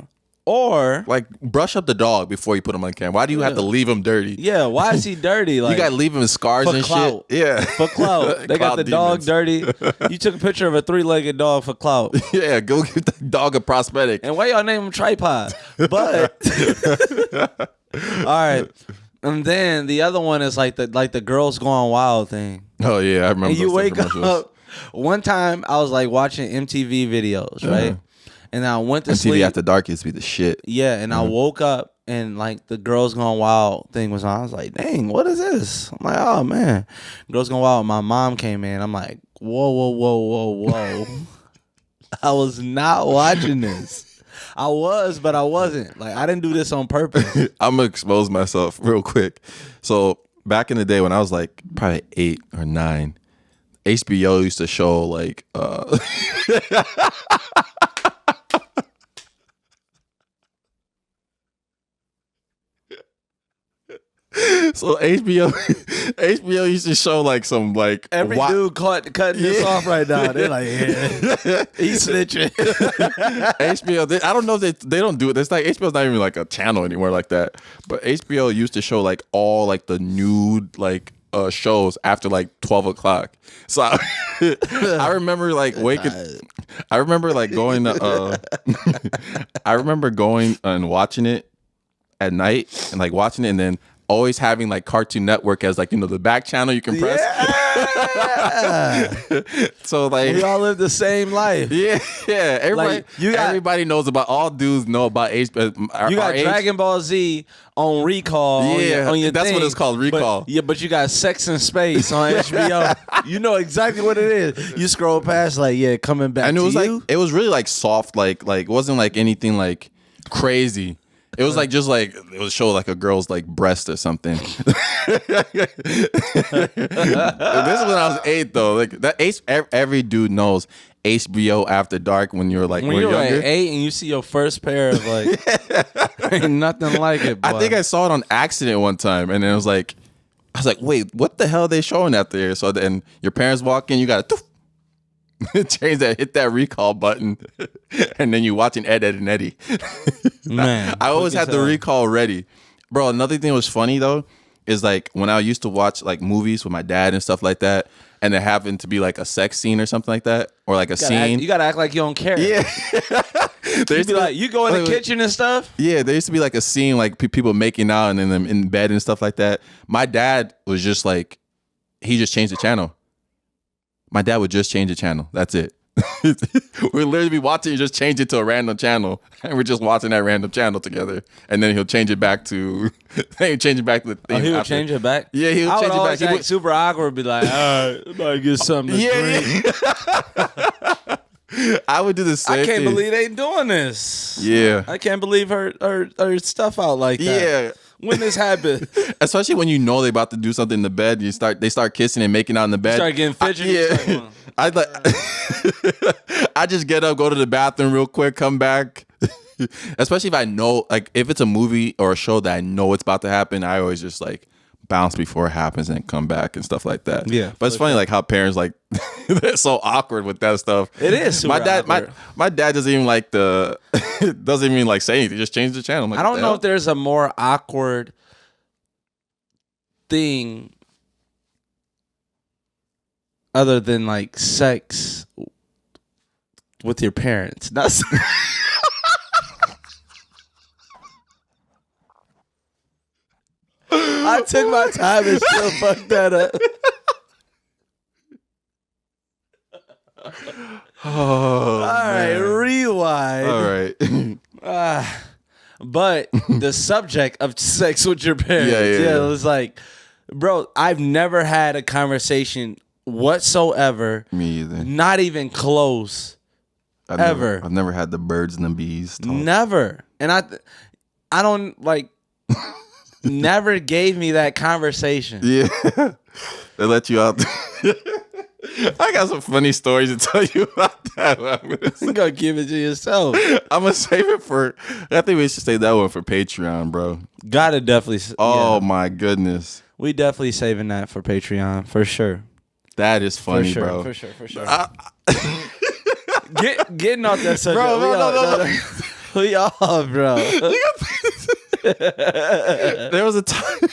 Or like brush up the dog before you put him on camera. Why do you have to leave him dirty? Yeah, why is he dirty? Like, you gotta leave him with scars and clout. shit. Yeah, for clout. They got the dog dirty. You took a picture of a 3-legged dog for clout. Yeah, go give the dog a prosthetic. And why y'all name him Tripod? But all right. And then the other one is like the girls going wild thing. Oh yeah, I remember. And you wake up. One time I was like watching MTV videos, right? And I went to sleep. MTV After Dark used to be the shit. Yeah, and I woke up and like the Girls Gone Wild thing was on. I was like, dang, what is this? I'm like, oh man. Girls Gone Wild. My mom came in. I'm like, whoa. I was not watching this. I was, but I wasn't. Like, I didn't do this on purpose. I'm gonna expose myself real quick. So back in the day when I was like probably 8 or 9, HBO used to show like So HBO used to show like some like Every dude cutting this off right now. They're like, yeah, he's snitching. HBO. I don't know if they don't do it. It's like HBO's not even like a channel anymore like that. But HBO used to show like all like the nude like shows after like 12 o'clock. So I remember like waking. I remember like going to. I remember going and watching it at night and like watching it and then always having like Cartoon Network as like, you know, the back channel you can press. Yeah. So like we all live the same life. Yeah. Everybody, like, everybody knows about, all dudes know about age. You got Dragon Ball Z on Recall. Yeah, on your that's thing, what it's called, Recall. But you got Sex in Space on HBO. You know exactly what it is. You scroll past like, yeah, coming back. And it was to you. like, it was really like soft, like it wasn't like anything like crazy. It was like just like it would show like a girl's like breast or something. This is when I was 8 though. Like that every dude knows HBO After Dark when you're like when you're younger. Like 8 and you see your first pair of like ain't nothing like it. Boy. I think I saw it on accident one time and it was like I was like, wait, what the hell are they showing out there? So then your parents walk in, you gotta change that, hit that recall button, and then you watching Ed, Ed, and Eddie. Man, I always had the recall ready. Bro, another thing that was funny though is like when I used to watch like movies with my dad and stuff like that, and there happened to be like a sex scene or something like that, or like a scene. You gotta act like you don't care. Yeah. There used to be like, you go in the kitchen and stuff. Yeah, there used to be like a scene like people making out and then them in bed and stuff like that. My dad was just like, he just changed the channel. My dad would just change the channel. That's it. We'd literally be watching, just change it to a random channel, and we're just watching that random channel together. And then he'll change it back to. He'll change it back to the thing. Oh, he would change it back. Yeah, he would change it back. He would super awkward. Be like, all right, I'm about to get something to drink. I would do the same. I can't thing. believe they doing this. Yeah, I can't believe her stuff out like that. Yeah. When this happened, especially when you know they about to do something in the bed, they start kissing and making out in the bed. Start getting fidgety. Yeah, I I just get up, go to the bathroom real quick, come back. Especially if I know, like, if it's a movie or a show that I know it's about to happen, I always just like bounce before it happens and come back and stuff like that. Yeah, but it's funny like how parents like they're so awkward with that stuff. It is. Super awkward. My dad doesn't even like doesn't even like say anything. Just change the channel. Like, I don't know if there's a more awkward thing other than like sex with your parents. Not. I took my time and still fucked that up. Oh, all right, rewind. All right. But the subject of sex with your parents, yeah. it was like, bro, I've never had a conversation whatsoever. Me either. Not even close. I've never had the birds and the bees talk. Never. And I don't like. Never gave me that conversation. Yeah. They let you out. I got some funny stories to tell you about that. I'm gonna give it to yourself. I'm gonna save it for. I think we should save that one for Patreon, bro. Gotta definitely. Oh my goodness. We definitely saving that for Patreon for sure. That is funny, for sure, bro. For sure. Getting off that subject, bro. No. We all, bro. There was a time.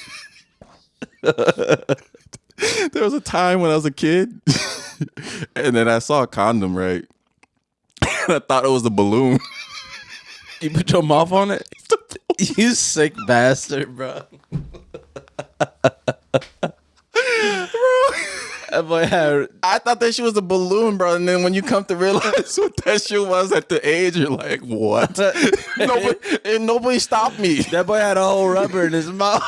There was a time when I was a kid, and then I saw a condom, right? And I thought it was a balloon. You put your mouth on it? You sick bastard, bro. That boy I thought that shit was a balloon, bro. And then when you come to realize what that shit was at the age, you're like, what? Nobody stopped me. That boy had a whole rubber in his mouth.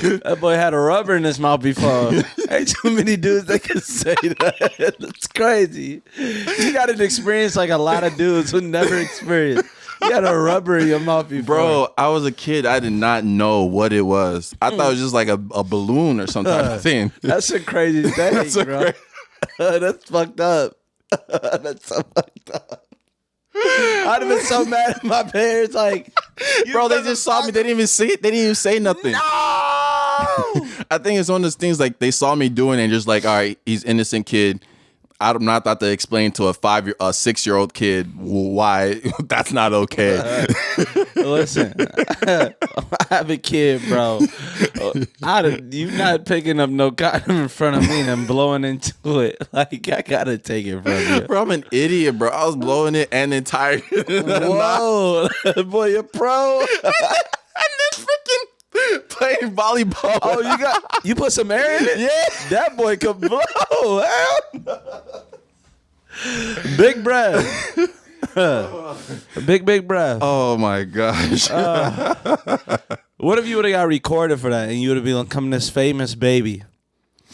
That boy had a rubber in his mouth before. Ain't too many dudes that can say that. That's crazy. You got an experience like a lot of dudes who never experienced. You had a rubber in your mouth before. Bro, I was a kid. I did not know what it was. I thought it was just like a balloon or some type of thing. That's a crazy thing, bro. That's fucked up. That's so fucked up. I'd have been so mad at my parents. Like, Bro, they just saw me. They didn't even see it. They didn't even say nothing. No. I think it's one of those things like they saw me doing it and just like, all right, he's innocent kid. I'm not about to explain to a 6-year-old kid why that's not okay. Listen, I have a kid, bro. You not picking up no condom in front of me and I'm blowing into it. Like, I gotta take it from you. Bro, I'm an idiot, bro. I was blowing it and the entire. Whoa, boy, you're pro. and then freaking playing volleyball. Oh, you put some air in it? Yeah. That boy could blow. Big breath. Big breath. Oh my gosh. What if you would have got recorded for that and you would have become this famous baby?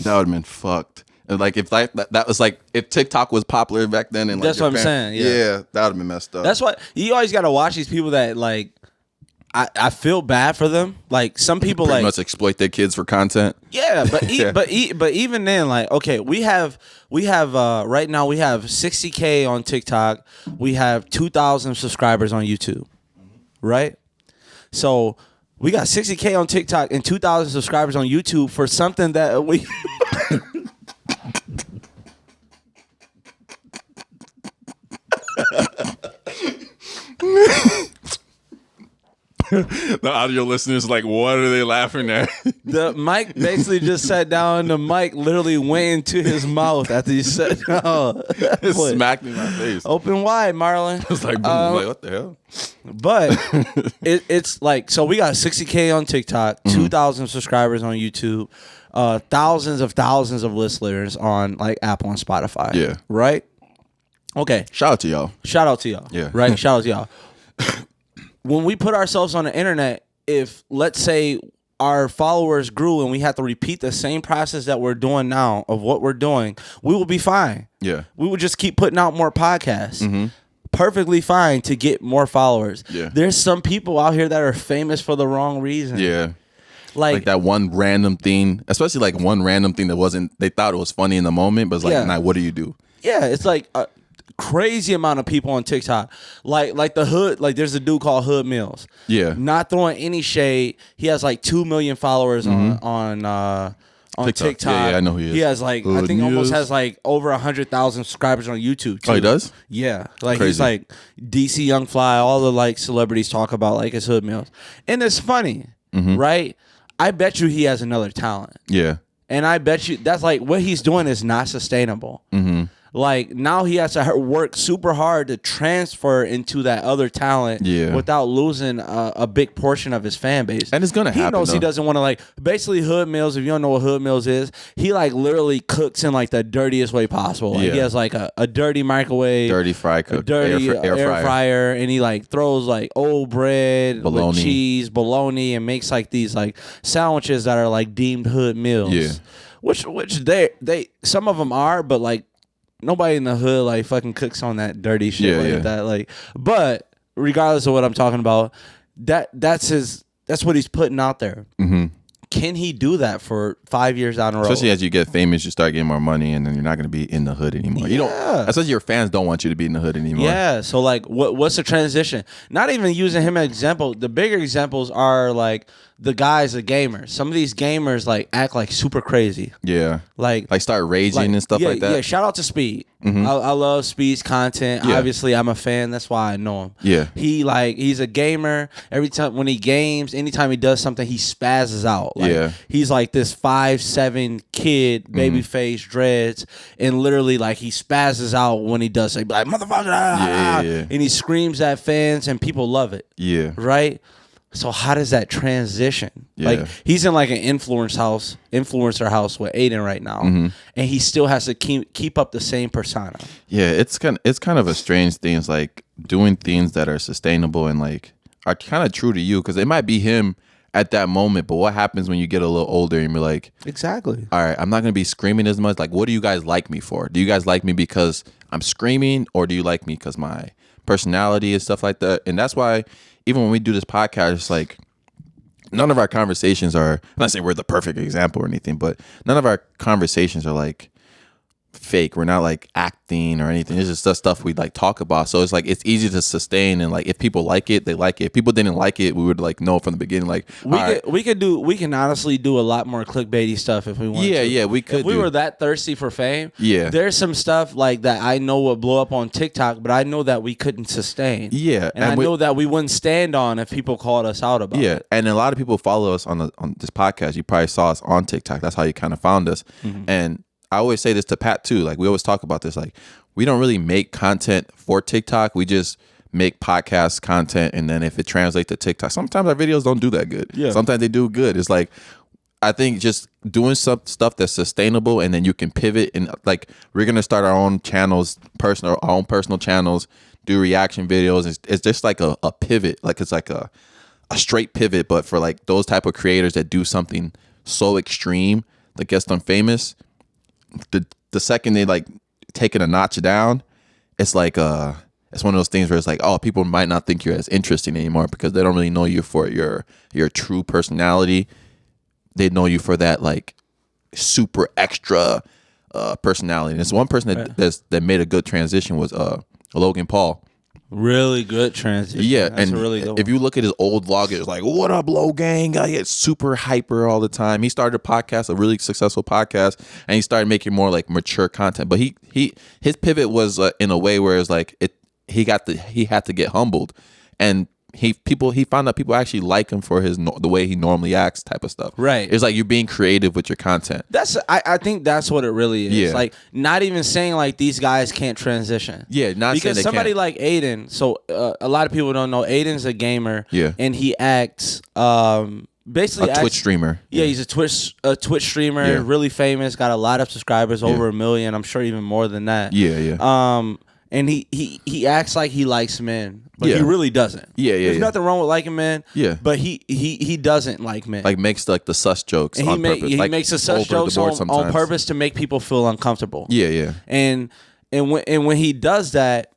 That would have been fucked. And like if that was like if TikTok was popular back then and like that's what I'm saying. Yeah, that would have been messed up. That's why you always got to watch these people that like. I feel bad for them. Like some people pretty like much exploit their kids for content. Yeah, but but even then, like, okay, we have right now we have 60K on TikTok. We have 2,000 subscribers on YouTube, right? So we got 60K on TikTok and 2,000 subscribers on YouTube for something that we. The audio listeners like, what are they laughing at? The mic basically just sat down. The mic literally went into his mouth after he said, "No." It smacked me in my face. Open wide, Marlon. I was like, like, what the hell? But it's like, so we got 60K on TikTok, 2,000 subscribers on YouTube, thousands of listeners on like Apple and Spotify. Yeah. Right? Okay. Shout out to y'all. Yeah. Right? Shout out to y'all. When we put ourselves on the internet, if let's say our followers grew and we had to repeat the same process that we're doing now of what we're doing, we will be fine. Yeah. We would just keep putting out more podcasts. Perfectly fine to get more followers. Yeah. There's some people out here that are famous for the wrong reason. Yeah. Like that one random thing, especially like one random thing that wasn't, they thought it was funny in the moment, but it's like, nah, what do you do? Yeah, it's like a crazy amount of people on TikTok. Like the hood, like there's a dude called Hood Mills. Yeah. Not throwing any shade. He has like 2 million followers on TikTok. Yeah, I know who he is. He has like Hood I think almost Mills. has like over 100,000 subscribers on YouTube too. Oh, he does? Yeah. Like Crazy. he's like DC Young Fly, all the like celebrities talk about like his Hood Mills. And it's funny, right? I bet you he has another talent. Yeah. And I bet you that's like what he's doing is not sustainable. Like now he has to work super hard to transfer into that other talent without losing a big portion of his fan base. And it's going to happen. He knows he doesn't want to like basically Hood Mills. If you don't know what Hood Mills is, he like literally cooks in like the dirtiest way possible. Like he has like a dirty microwave, dirty fry cook, a dirty air fryer, and he like throws like old bread with cheese, bologna, and makes like these like sandwiches that are like deemed Hood Meals. Yeah. Which they some of them are, but like nobody in the hood like fucking cooks on that dirty shit that. Like, but regardless of what I'm talking about, that's what he's putting out there. Can he do that for 5 years down the road? Especially as you get famous, you start getting more money, and then you're not going to be in the hood anymore. You don't. Especially your fans don't want you to be in the hood anymore. Yeah. So like, what's the transition? Not even using him as an example. The bigger examples are like the guys, the gamers. Some of these gamers like act like super crazy. Yeah. Like start raging and stuff like that. Yeah. Shout out to Speed. I love Speed's content. Yeah. Obviously, I'm a fan. That's why I know him. Yeah. He's a gamer. Every time when he games, anytime he does something, he spazzes out. Like, he's like this 5'7" kid, baby face, dreads, and literally like he spazzes out when he does something. Like motherfucker, and he screams at fans, and people love it. Yeah. Right. So how does that transition? Yeah. Like he's in like an influencer house with Aiden right now, and he still has to keep up the same persona. Yeah, it's kind of a strange thing. It's like doing things that are sustainable and like are kind of true to you, because it might be him at that moment, but what happens when you get a little older and you're like, exactly. All right, I'm not gonna be screaming as much. Like, what do you guys like me for? Do you guys like me because I'm screaming, or do you like me because my personality and stuff like that? And that's why even when we do this podcast, it's like none of our conversations are, I'm not saying we're the perfect example or anything, but none of our conversations are like fake. We're not like acting or anything. It's just the stuff we like talk about. So it's like it's easy to sustain, and like if people like it, they like it. If people didn't like it, we would like know from the beginning. Like we can honestly do a lot more clickbaity stuff if we want. Yeah, we could. If we were that thirsty for fame, there's some stuff like that I know would blow up on TikTok, but I know that we couldn't sustain. Yeah, and I know that we wouldn't stand on if people called us out about it. Yeah, and a lot of people follow us on this podcast. You probably saw us on TikTok. That's how you kind of found us. And I always say this to Pat too. Like we always talk about this. Like we don't really make content for TikTok. We just make podcast content, and then if it translates to TikTok, sometimes our videos don't do that good. Yeah. Sometimes they do good. It's like I think just doing some stuff that's sustainable, and then you can pivot. And like we're gonna start our own channels, our own personal channels, do reaction videos. It's just like a pivot. Like it's like a straight pivot, but for like those type of creators that do something so extreme that gets them famous. The second they like take it a notch down, it's like it's one of those things where it's like, oh, people might not think you're as interesting anymore because they don't really know you for your true personality. They know you for that like super extra personality. And it's one person that made a good transition was Logan Paul. Really good transition. Yeah, that's and really good if you look at his old vlog, it's like, what up, Logan? I get super hyper all the time. He started a podcast, a really successful podcast, and he started making more like mature content. But his pivot was in a way where it's like he had to get humbled, and he found out people actually like him for the way he normally acts, type of stuff. Right. It's like you're being creative with your content. I think that's what it really is. Yeah. Like not even saying like these guys can't transition. Yeah, not because saying they somebody can't. like Aiden. So a lot of people don't know Aiden's a gamer. Yeah. And he acts basically a Twitch streamer. Yeah, he's a Twitch streamer. Yeah. Really famous. Got a lot of subscribers, over 1 million. I'm sure even more than that. Yeah. And he acts like he likes men, but Yeah. he really doesn't. There's nothing wrong with liking men. Yeah. But he doesn't like men. Like makes like the sus jokes and on purpose. He like, makes the sus jokes on purpose to make people feel uncomfortable. Yeah. And when he does that,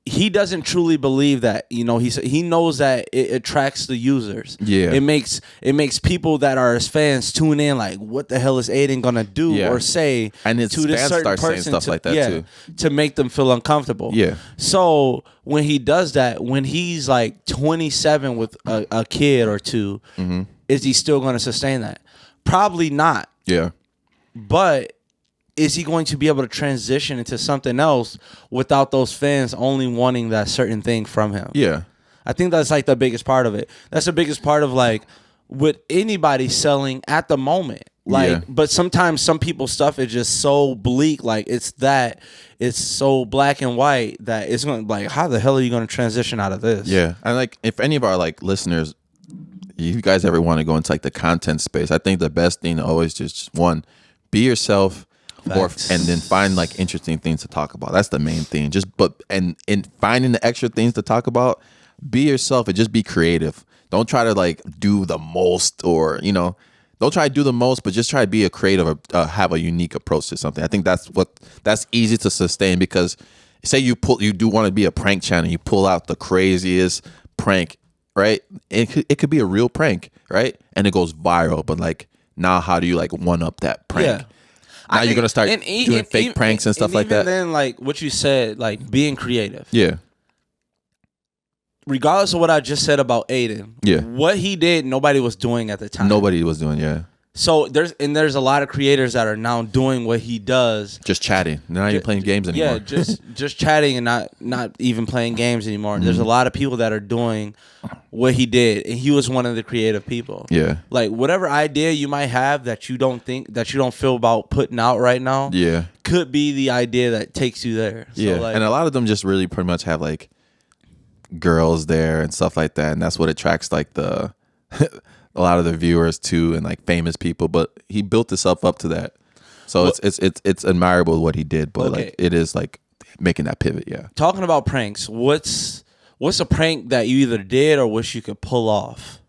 he doesn't truly believe that. You know, he knows that it attracts the users. Yeah. It makes people that are his fans tune in. Like, what the hell is Aiden gonna do or say? And his to this fans certain start saying person stuff like that too, to make them feel uncomfortable. Yeah. So when he does that, when he's like 27 with a kid or two, is he still going to sustain that? Probably not. Yeah. But is he going to be able to transition into something else without those fans only wanting that certain thing from him? Yeah. I think that's like the biggest part of it. That's the biggest part of like with anybody selling at the moment. Like, but sometimes some people's stuff is just so bleak. Like it's so black and white that it's going to like, how the hell are you going to transition out of this? Yeah. And like, if any of our like listeners, you guys ever want to go into like the content space, I think the best thing to always just be yourself. And then find like interesting things to talk about. That's the main thing. And in finding the extra things to talk about, be yourself and just be creative. Don't try to like do the most, or don't try to do the most, but just try to be a creative or have a unique approach to something. I think that's easy to sustain, because say you do want to be a prank channel, you pull out the craziest prank, right? It could be a real prank, right? And it goes viral, but like now how do you like one up that prank? Yeah. Now you're gonna start doing fake pranks and stuff like that. Then, like what you said, like being creative. Yeah. Regardless of what I just said about Aiden, what he did, nobody was doing at the time. Nobody was doing, So there's a lot of creators that are now doing what he does. Just chatting. They're not even playing games anymore. Yeah, just chatting and not even playing games anymore. Mm-hmm. There's a lot of people that are doing what he did, and he was one of the creative people. Yeah. Like whatever idea you might have that you don't feel about putting out right now. Yeah. Could be the idea that takes you there. So yeah. Like, and a lot of them just really pretty much have like girls there and stuff like that, and that's what attracts like the a lot of the viewers too, and like famous people. But he built himself up to that, so it's admirable what he did. But like it is like making that pivot. Yeah. Talking about pranks, what's a prank that you either did or wish you could pull off?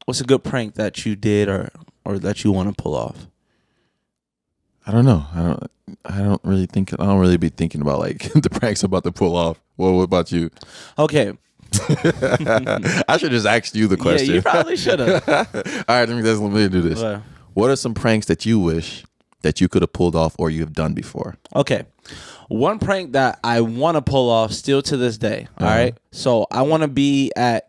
What's a good prank that you did or that you want to pull off? I don't know. I don't really be thinking about like the pranks I'm about to pull off. Well, what about you? Okay. I should just ask you the question. Yeah, you probably should have. All right, let me do this. What are some pranks that you wish that you could have pulled off or you have done before? Okay. One prank that I want to pull off still to this day. All right. So I want to be at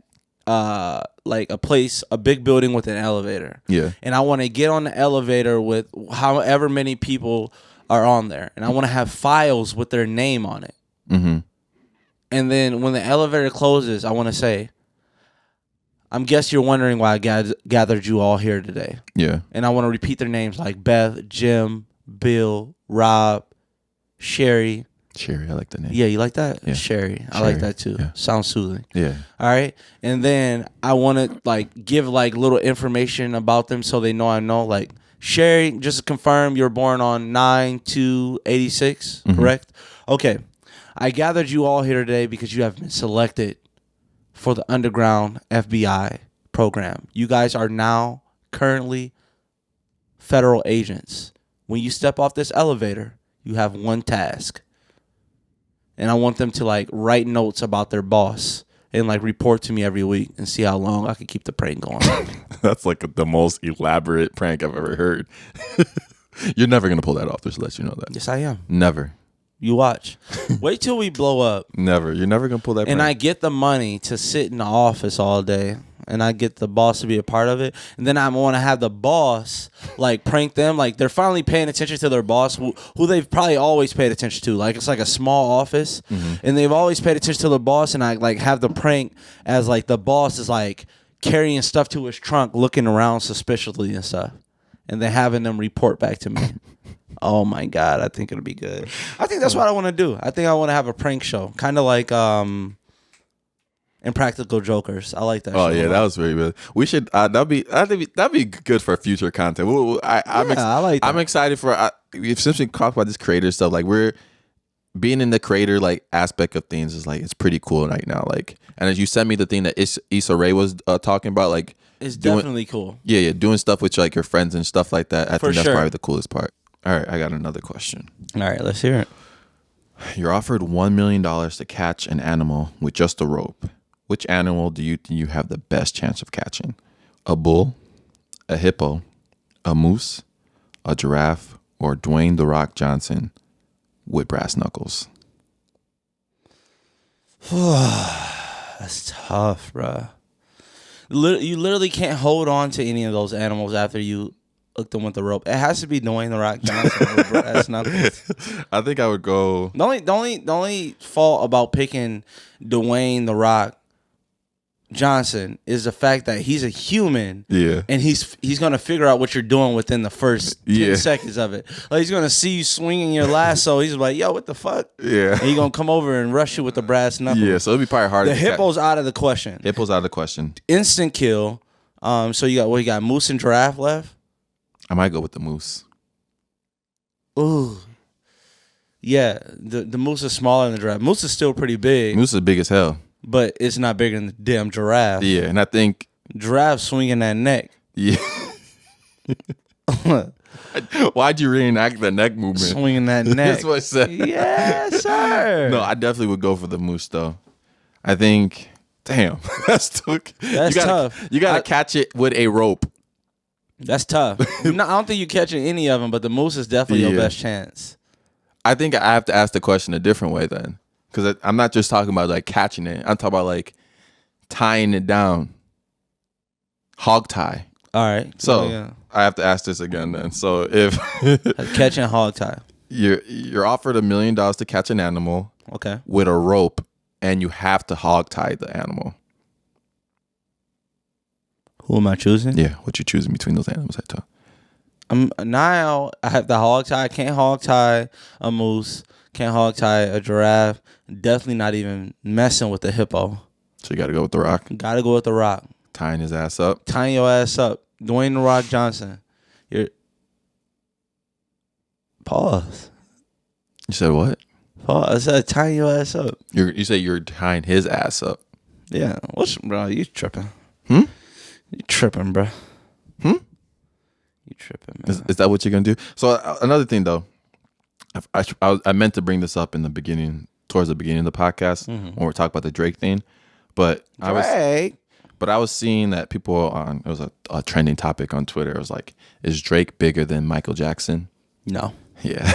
like a big building with an elevator. Yeah. And I want to get on the elevator with however many people are on there. And I want to have files with their name on it. Mm-hmm. And then when the elevator closes, I want to say, guess you're wondering why I gathered you all here today. Yeah. And I want to repeat their names like Beth, Jim, Bill, Rob, Sherry. Sherry, I like the name. Yeah, you like that? Yeah. Sherry. I like that too. Yeah. Sounds soothing. Yeah. All right. And then I want to like give like little information about them so they know I know. Like, Sherry, just to confirm, you were born on 9/2/86, correct? Okay. I gathered you all here today because you have been selected for the underground FBI program. You guys are now currently federal agents. When you step off this elevator, you have one task. And I want them to like write notes about their boss and like report to me every week and see how long I can keep the prank going. That's like the most elaborate prank I've ever heard. You're never going to pull that off. Just to let you know that. Yes, I am. Never. You watch. Wait till we blow up. Never. You're never going to pull that And prank. I get the money to sit in the office all day. And I get the boss to be a part of it. And then I want to have the boss like prank them. Like they're finally paying attention to their boss who they've probably always paid attention to. Like it's like a small office. And they've always paid attention to the boss. And I like have the prank as like the boss is like carrying stuff to his trunk, looking around suspiciously and stuff. And then having them report back to me. Oh my God, I think it'll be good. I think that's what I want to do. I think I want to have a prank show. Kind of like Impractical Jokers. I like that. Oh show yeah, that was very good. We should that'd be good for future content. I'm like that. I'm excited for. We've simply talked about this creator stuff. Like we're being in the creator like aspect of things is like it's pretty cool right now. Like, and as you sent me the thing that Issa Rae was talking about, like it's definitely cool. Yeah, doing stuff with like your friends and stuff like that. I think that's sure. probably the coolest part. All right, I got another question. All right, let's hear it. You're offered $1 million to catch an animal with just a rope. Which animal do you think you have the best chance of catching? A bull, a hippo, a moose, a giraffe, or Dwayne "The Rock" Johnson with brass knuckles? That's tough, bro. You literally can't hold on to any of those animals after you hook them with the rope. It has to be Dwayne "The Rock" Johnson with brass knuckles. I think I would go. The only fault about picking Dwayne "The Rock" Johnson is the fact that he's a human, and he's gonna figure out what you're doing within the first 10 seconds of it. Like he's gonna see you swinging your lasso. He's like, "Yo, what the fuck?" Yeah, and he's gonna come over and rush you with the brass knuckles. Yeah, so it'd be probably hard. The hippo's out of the question. Hippo's out of the question. Instant kill. So you got moose and giraffe left. I might go with the moose. Ooh. Yeah, the moose is smaller than the giraffe. Moose is still pretty big. Moose is big as hell. But it's not bigger than the damn giraffe. Yeah, and I think giraffe swinging that neck. Yeah. Why'd you reenact the neck movement? Swinging that neck. That's what I said. Yes, sir. No, I definitely would go for the moose though. I think, damn, that's tough. You gotta catch it with a rope. That's tough. No, I don't think you're catching any of them, but the moose is definitely your best chance. I think I have to ask the question a different way then. Because I'm not just talking about like catching it. I'm talking about like tying it down. Hog tie. All right. So I have to ask this again then. So if catching hog tie. You're offered $1 million to catch an animal. Okay. With a rope, and you have to hog tie the animal. Who am I choosing? Yeah, what you choosing between those animals, Hector? Now I have the hog tie. I can't hog tie a moose. Can't hog tie a giraffe. Definitely not even messing with the hippo. So you got to go with the Rock. Got to go with the Rock. Tying his ass up. Tying your ass up. Dwayne "The Rock" Johnson. Pause. You said what? Pause. I said tying your ass up. You say you're tying his ass up. Yeah. Bro, you tripping. You tripping, bro. You tripping, man. Is that what you're going to do? So another thing, though. I meant to bring this up in the beginning, towards the beginning of the podcast, when we're talking about the Drake thing. But I But I was seeing that people on it was a trending topic on Twitter. It was like, is Drake bigger than Michael Jackson? No. Yeah.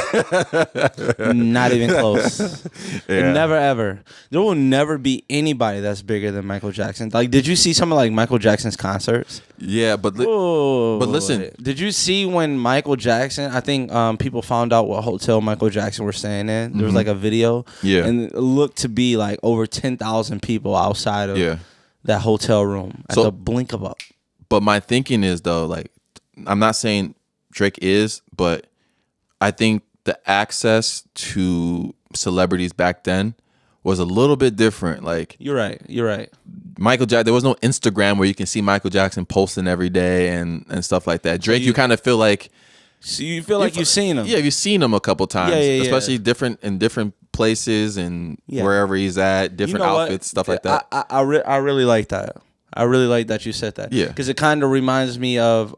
Not even close. Yeah. Never ever. There will never be anybody that's bigger than Michael Jackson. Like, did you see some of like Michael Jackson's concerts? Yeah, but listen. Did you see when Michael Jackson? I think people found out what hotel Michael Jackson was staying in. There was like a video. Yeah. And it looked to be like over 10,000 people outside of that hotel room at the blink of a. But my thinking is though, like, I'm not saying Drake is, but I think the access to celebrities back then was a little bit different. Like, You're right. Michael Jackson, there was no Instagram where you can see Michael Jackson posting every day and stuff like that. Drake, you kind of feel like, so you feel like you've seen him. Yeah, you've seen him a couple times, Yeah. especially in different places and wherever he's at, different outfits, stuff like that. I really like that. I really like that you said that. Yeah, because it kind of reminds me of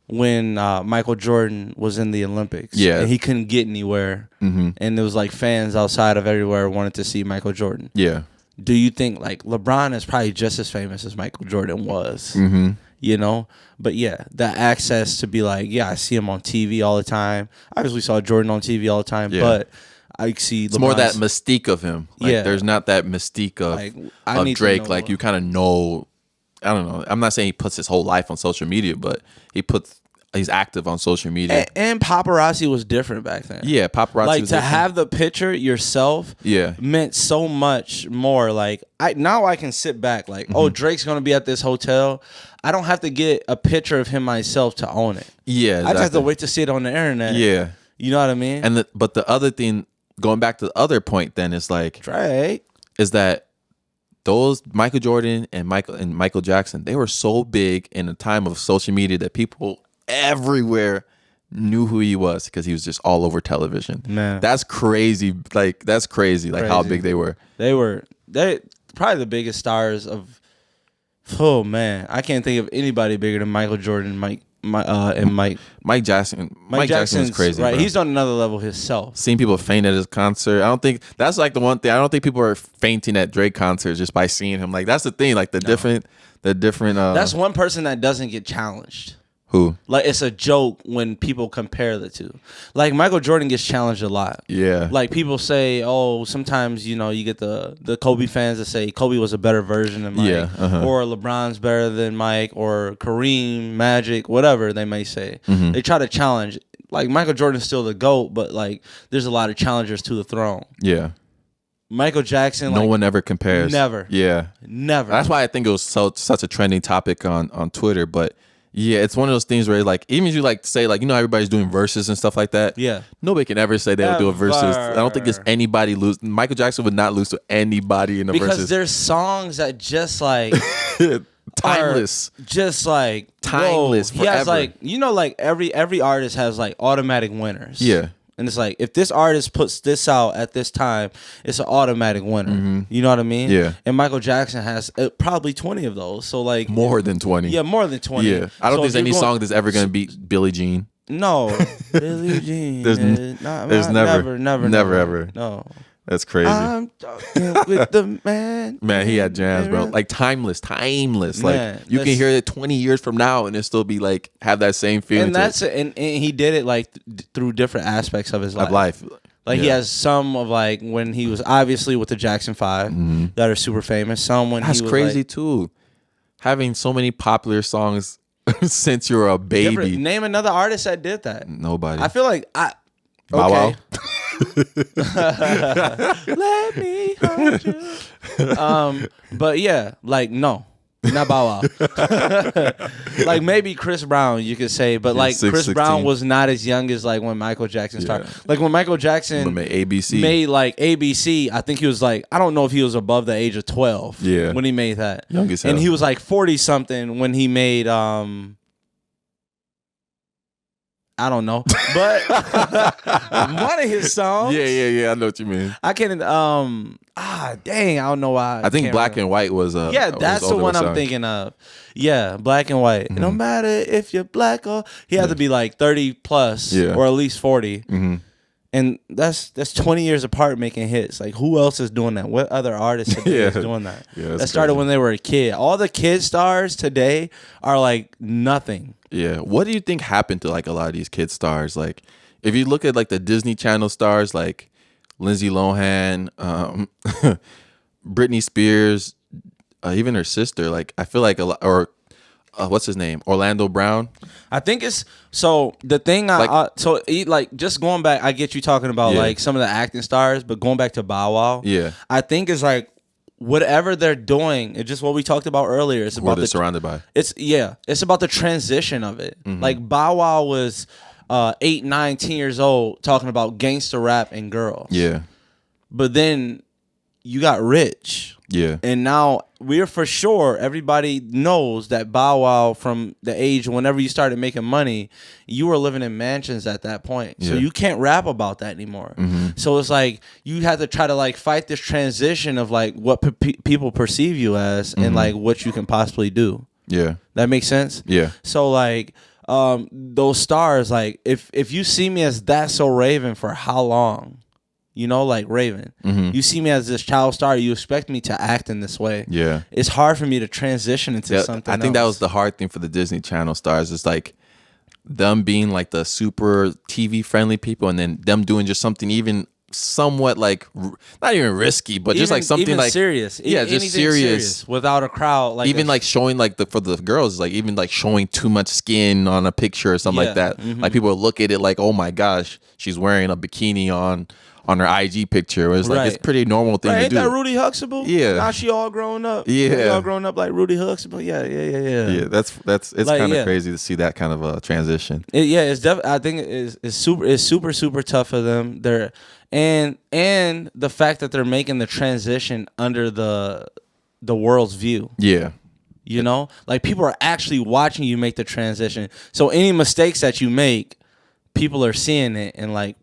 when Michael Jordan was in the Olympics. Yeah, and he couldn't get anywhere, and there was like fans outside of everywhere wanted to see Michael Jordan. Yeah. Do you think like LeBron is probably just as famous as Michael Jordan was? You know, but yeah, that access to be like, I see him on TV all the time. I obviously saw Jordan on TV all the time, but I see it's more that mystique of him. Like, there's not that mystique of like, Drake. Like, you kind of know. I don't know. I'm not saying he puts his whole life on social media, but he's active on social media. And paparazzi was different back then. Yeah, paparazzi like was to different. have the picture yourself. Meant so much more. Like now I can sit back. Like, oh, Drake's gonna be at this hotel. I don't have to get a picture of him myself to own it. Yeah, exactly. I just have to wait to see it on the internet. Yeah, you know what I mean. And but the other thing, going back to the other point, then is like Drake is that those Michael Jordan and Michael Jackson, they were so big in a time of social media that people everywhere knew who he was because he was just all over television. Man, that's crazy. Like, that's crazy. Like, how big they were. They probably the biggest stars of. Oh man, I can't think of anybody bigger than Michael Jordan, Mike Jackson. Mike Jackson was crazy, right? bro. He's on another level himself. Seeing people faint at his concert. I don't think that's like the one thing. I don't think people are fainting at Drake concerts just by seeing him. Like, that's the thing. Like, the different. That's one person that doesn't get challenged. Who? Like, it's a joke when people compare the two. Like, Michael Jordan gets challenged a lot. Yeah. Like, people say, oh, sometimes, you get the Kobe fans that say Kobe was a better version of Mike. Yeah. Or LeBron's better than Mike. Or Kareem, Magic, whatever they may say. They try to challenge. Like, Michael Jordan's still the GOAT, but, like, there's a lot of challengers to the throne. Yeah. Michael Jackson, no one ever compares. Never. Yeah. Never. That's why I think it was such a trending topic on Twitter, but yeah, it's one of those things where, like, even if you like to say, like, everybody's doing verses and stuff like that. Yeah. Nobody can ever say they'll do a verses. I don't think there's anybody lose. Michael Jackson would not lose to anybody in the verses. Because there's songs that just like timeless. Just like timeless. He has like, like every artist has like automatic winners. Yeah. And it's like, if this artist puts this out at this time, it's an automatic winner. You know what I mean? Yeah. And Michael Jackson has probably 20 of those. So like more than 20. Yeah, more than 20. Yeah. I don't think there's any song that's ever going to beat Billie Jean. No. Billie Jean. There's never ever. No. That's crazy. I'm talking with the man. Man, he had jams, bro. Like, timeless. Like, you can hear it 20 years from now and it still be like, have that same feeling. And and he did it like through different aspects of his life. Like, he has some of like when he was obviously with the Jackson 5 that are super famous. Some when that's he was crazy too. Having so many popular songs since you were a baby. Name another artist that did that. Nobody. I feel like Bow Wow. Let me hold you. But yeah, like, no, not Bow Wow. Like, maybe Chris Brown, you could say, but like Chris Brown was not as young as like when Michael Jackson started. Like, when Michael Jackson made ABC, I think he was like, I don't know if he was above the age of 12. Yeah, when he made that, young as hell. And he was like 40 something when he made I don't know, but one of his songs. Yeah. I know what you mean. I can't. Dang, I don't know why. I think Black and White was. That's the one I'm thinking of. Yeah, Black and White. No matter if you're black or he had to be like 30 plus or at least 40. And that's 20 years apart making hits. Like, who else is doing that? What other artists today is doing that? Yeah, that started crazy. when they were a kid. All the kid stars today are like nothing. Yeah. What do you think happened to like a lot of these kid stars? Like, if you look at like the Disney Channel stars, like Lindsay Lohan, Britney Spears, even her sister, like I feel like a lot, or what's his name, Orlando Brown. I think it's so the thing. Like just going back, I get you talking about like some of the acting stars, but going back to Bow Wow, I think it's like whatever they're doing. It's just what we talked about earlier. It's What about they're surrounded by. It's about the transition of it. Like Bow Wow was 8, 9, 10 years old talking about gangster rap and girls. Yeah. But then you got rich. Yeah. And now we're for sure, everybody knows that Bow Wow from the age whenever you started making money, you were living in mansions at that point. So you can't rap about that anymore. So it's like you have to try to like fight this transition of like what people perceive you as and like what you can possibly do. Yeah. That makes sense? Yeah. So like those stars, like if you see me as That's So Raven for how long? You know, like Raven. You see me as this child star. You expect me to act in this way. Yeah, it's hard for me to transition into something. I think that was the hard thing for the Disney Channel stars. It's like them being like the super TV friendly people, and then them doing just something even somewhat like not even risky, but just like something like serious. Yeah, just serious without a crowd. Like even like showing like for the girls, like even like showing too much skin on a picture or something like that. Like people look at it like, oh my gosh, she's wearing a bikini on her IG picture. Where it's like it's a pretty normal thing to do. Ain't that Rudy Huxtable? Yeah. Now she all grown up. Yeah. She all grown up like Rudy Huxtable. Yeah. Yeah, that's it's like, kind of crazy to see that kind of a transition. It's definitely. I think it's super tough for them. They're and the fact that they're making the transition under the world's view. Yeah. You know, like people are actually watching you make the transition. So any mistakes that you make, people are seeing it and like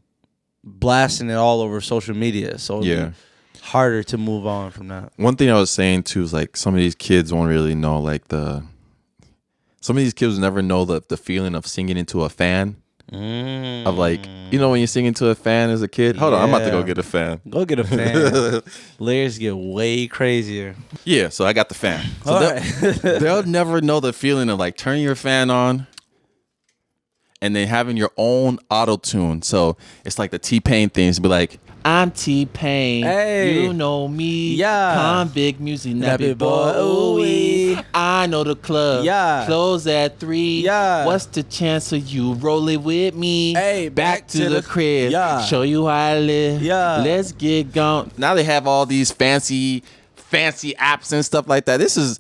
blasting it all over social media. So it'd be harder to move on from that. One thing I was saying too is like some of these kids won't really know like some of these kids never know the feeling of singing into a fan. Of like, you know, when you sing into a fan as a kid. Hold on, I'm about to go get a fan. Go get a fan. Layers get way crazier. Yeah, so I got the fan. So they'll never know the feeling of like turning your fan on and then having your own auto tune. So it's like the T-Pain things. Be like, I'm T-Pain. Hey. You know me. Yeah. Convict music, nappy boy. Ooh, I know the club. Yeah. Close at 3. Yeah. What's the chance of you rolling with me? Hey, back to the crib. Yeah. Show you how I live. Yeah. Let's get gone. Now they have all these fancy apps and stuff like that. This is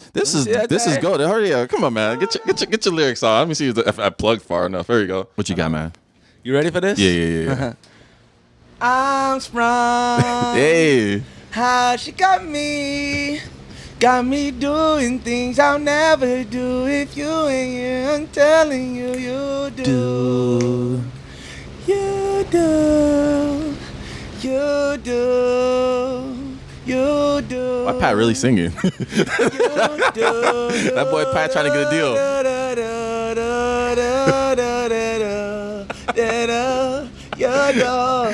good. Hurry up. Come on, man. Get your lyrics on. Let me see if I plugged far enough. There you go. What you got, man? You ready for this? Yeah. I'm sprung. Hey. How she got me doing things I'll never do if you ain't here. I'm telling you, you do. You do. You do. You do. Why Pat really singing? That boy Pat trying to get a deal. Oh,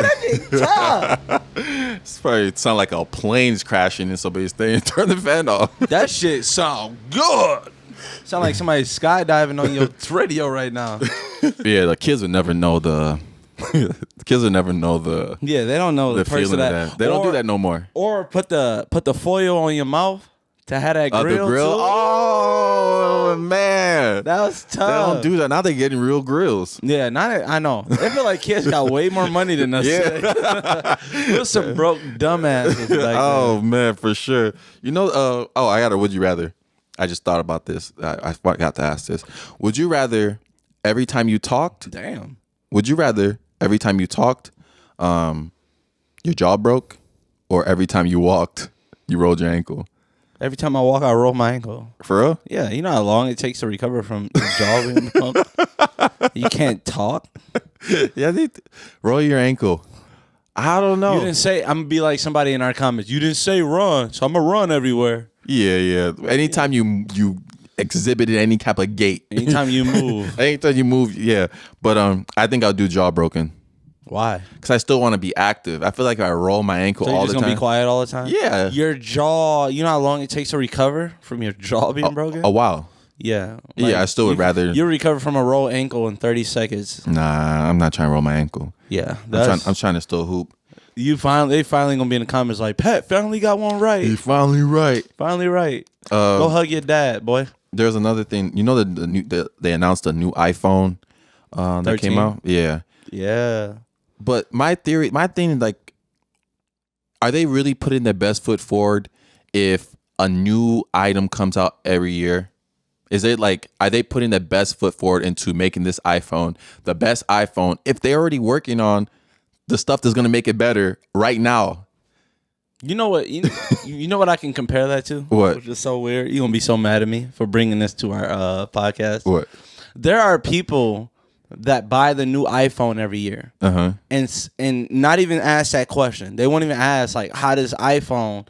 that thing tough. It's probably sound like a plane's crashing and somebody's saying turn the fan off. That shit sound good. Sound like somebody skydiving on your radio right now. Yeah, the kids would never know the kids would never know the they don't know the feeling of that. They don't do that no more. Or put the foil on your mouth to have that grill. The grill. Too. Oh man, that was tough. They don't do that now. They're getting real grills. Yeah, I know. They feel like kids got way more money than us. Yeah, there's some broke dumbasses. Like man, for sure. You know, I got a would you rather. I just thought about this. I forgot to ask this. Would you rather every time you talked? Damn. Would you rather every time you talked, your jaw broke, or every time you walked, you rolled your ankle? Every time I walk, I roll my ankle. For real? Yeah. You know how long it takes to recover from the jaw being broke? You can't talk? Yeah, roll your ankle. I don't know. You didn't say, I'm going to be like somebody in our comments. You didn't say run, so I'm going to run everywhere. Yeah. Anytime you exhibited any type of gait. Anytime you move. Yeah. But I think I'll do jaw broken. Why? Because I still want to be active. I feel like if I roll my ankle So you're all just the gonna time. be quiet all the time? Yeah. Your jaw, you know how long it takes to recover from your jaw being broken? A while. Yeah. Yeah, I still would rather. You recover from a rolled ankle in 30 seconds. Nah, I'm not trying to roll my ankle. Yeah. I'm trying to still hoop. They finally gonna be in the comments like, Pat finally got one right. You're finally right. Finally right. Go hug your dad, boy. There's another thing. You know they announced a new iPhone that came 13? out? Yeah. Yeah. But my thing, like, are they really putting their best foot forward if a new item comes out every year? Is it like, are they putting their best foot forward into making this iPhone the best iPhone if they're already working on the stuff that's going to make it better right now? You know what? You know what I can compare that to? What? Which is so weird. You're going to be so mad at me for bringing this to our podcast. What? There are people that buy the new iPhone every year and not even ask that question. They won't even ask, like, how does iPhone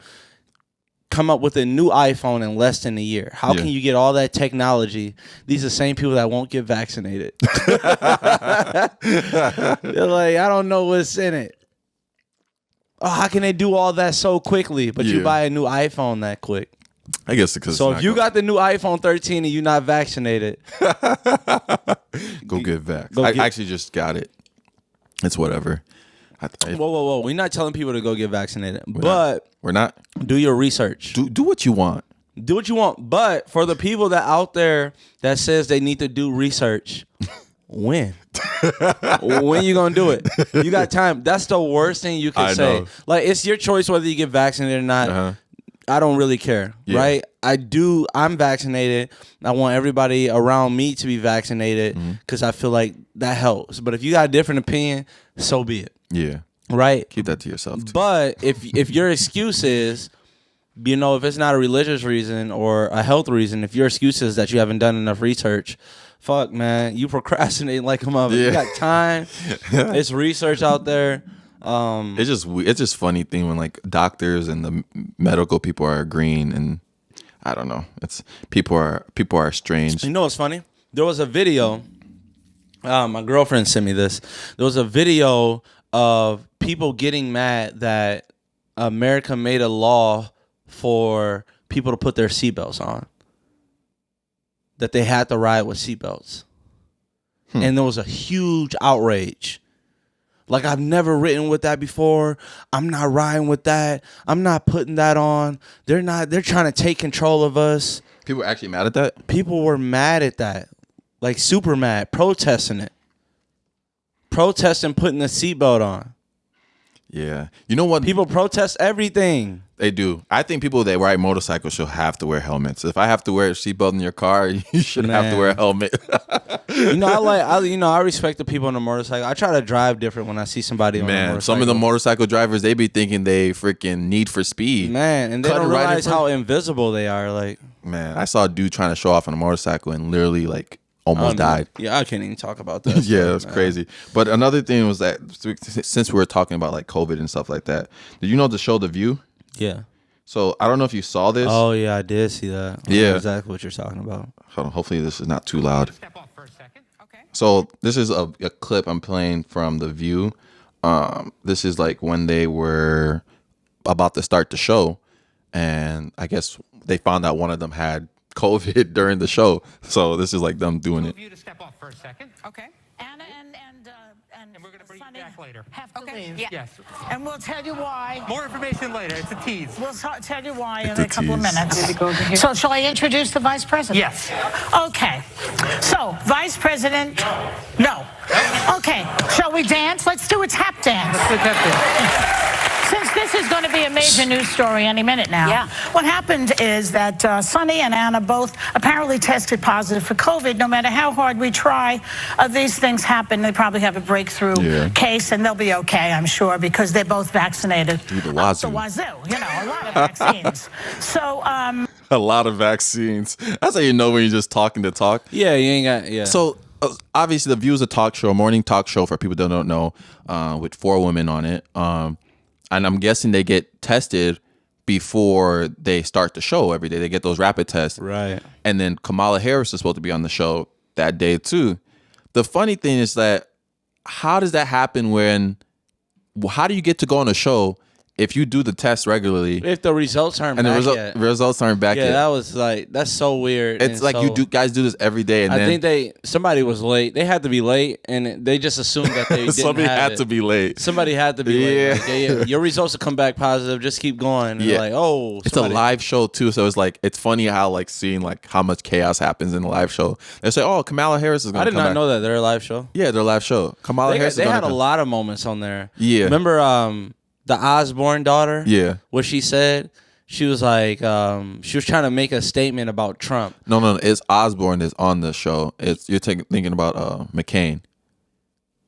come up with a new iPhone in less than a year? How can you get all that technology? These are the same people that won't get vaccinated. They're like, I don't know what's in it. Oh, how can they do all that so quickly? But you buy a new iPhone that quick. I guess because so if you got the new iPhone 13 and you're not vaccinated, go get vax. I actually just got it. It's whatever. Whoa. We're not telling people to go get vaccinated. We're not. Do your research. Do what you want. Do what you want. But for the people that out there that says they need to do research, when? When you gonna do it? You got time. That's the worst thing you can say. Know. Like, it's your choice whether you get vaccinated or not. I don't really care, right? I'm vaccinated. I want everybody around me to be vaccinated because I feel like that helps. But if you got a different opinion, so be it. Yeah. Right? Keep that to yourself, too. But if your excuse is, if it's not a religious reason or a health reason, if your excuse is that you haven't done enough research, fuck, man, you procrastinate like a mother. You got time. It's research out there. It's just funny thing when like doctors and the medical people are agreeing, and I don't know. It's people are strange. You know what's funny? There was a video. My girlfriend sent me this. There was a video of people getting mad that America made a law for people to put their seatbelts on. That they had to ride with seatbelts. And there was a huge outrage. Like, I've never ridden with that before. I'm not riding with that. I'm not putting that on. They're trying to take control of us. People were actually mad at that? People were mad at that. Like, super mad. Protesting it. Protesting putting the seatbelt on. Yeah. You know what? People protest everything. They do. I think people that ride motorcycles should have to wear helmets. If I have to wear a seatbelt in your car, you shouldn't have to wear a helmet. I respect the people on the motorcycle. I try to drive different when I see somebody on a motorcycle. Some of the motorcycle drivers, they be thinking they freaking Need for Speed. Man, and they don't realize how invisible they are. Like, man, I saw a dude trying to show off on a motorcycle and literally like almost died. Yeah, I can't even talk about that. Yeah, it's crazy. But another thing was that since we were talking about like COVID and stuff like that, did you know the show The View? Yeah. So I don't know if you saw this. Oh yeah, I did see that. I know exactly what you're talking about. Hold on, hopefully this is not too loud. Step off for a second. Okay. So this is a clip I'm playing from The View. This is like when they were about to start the show, and I guess they found out one of them had COVID during the show. So this is like them doing it. You to step off for a second. Okay. Anna And we're going to bring Sonny you back later. have to Okay. leave. Yeah. Yes. And we'll tell you why. More information later. It's a tease. We'll tell you why in It's a a couple of tease. minutes. So shall I introduce the vice president? Yes. Okay. So, vice president, no. Okay. Shall we dance? Let's do a tap dance. Let's look at this. Since this is going to be a major news story any minute now, Yeah. what happened is that Sonny and Anna both apparently tested positive for COVID. No matter how hard we try, these things happen. They probably have a breakthrough case, and they'll be okay, I'm sure, because they're both vaccinated. Through the wazoo. The wazoo, a lot of vaccines. So, A lot of vaccines. That's how you know when you're just talking to talk. Yeah, you ain't got. Yeah. So obviously, The View is a talk show, a morning talk show for people that don't know, with 4 women on it. And I'm guessing they get tested before they start the show every day. They get those rapid tests. Right. And then Kamala Harris is supposed to be on the show that day too. The funny thing is that how does that happen how do you get to go on a show if you do the test regularly If the results aren't and back the yet. results aren't back Yeah, yet? that was like, that's so weird. It's and like so, guys do this every day, and I then think somebody was late. They had to be late, and they just assumed that they didn't somebody have had it. to be late. Somebody had to be late. Yeah. Like, yeah, your results will come back positive. Just keep going. And Yeah. like, oh, It's a live show too, so it's like it's funny how like seeing like how much chaos happens in the live show. They say, "Oh, Kamala Harris is going I to did come not back." know that they're a live show. Yeah, they're a live show. Kamala Harris. They is had gonna a come. lot of moments on there. Yeah. Remember the Osborne daughter? Yeah. What she said? She was like, she was trying to make a statement about Trump. No. It's Osborne is on the show. You're thinking about McCain.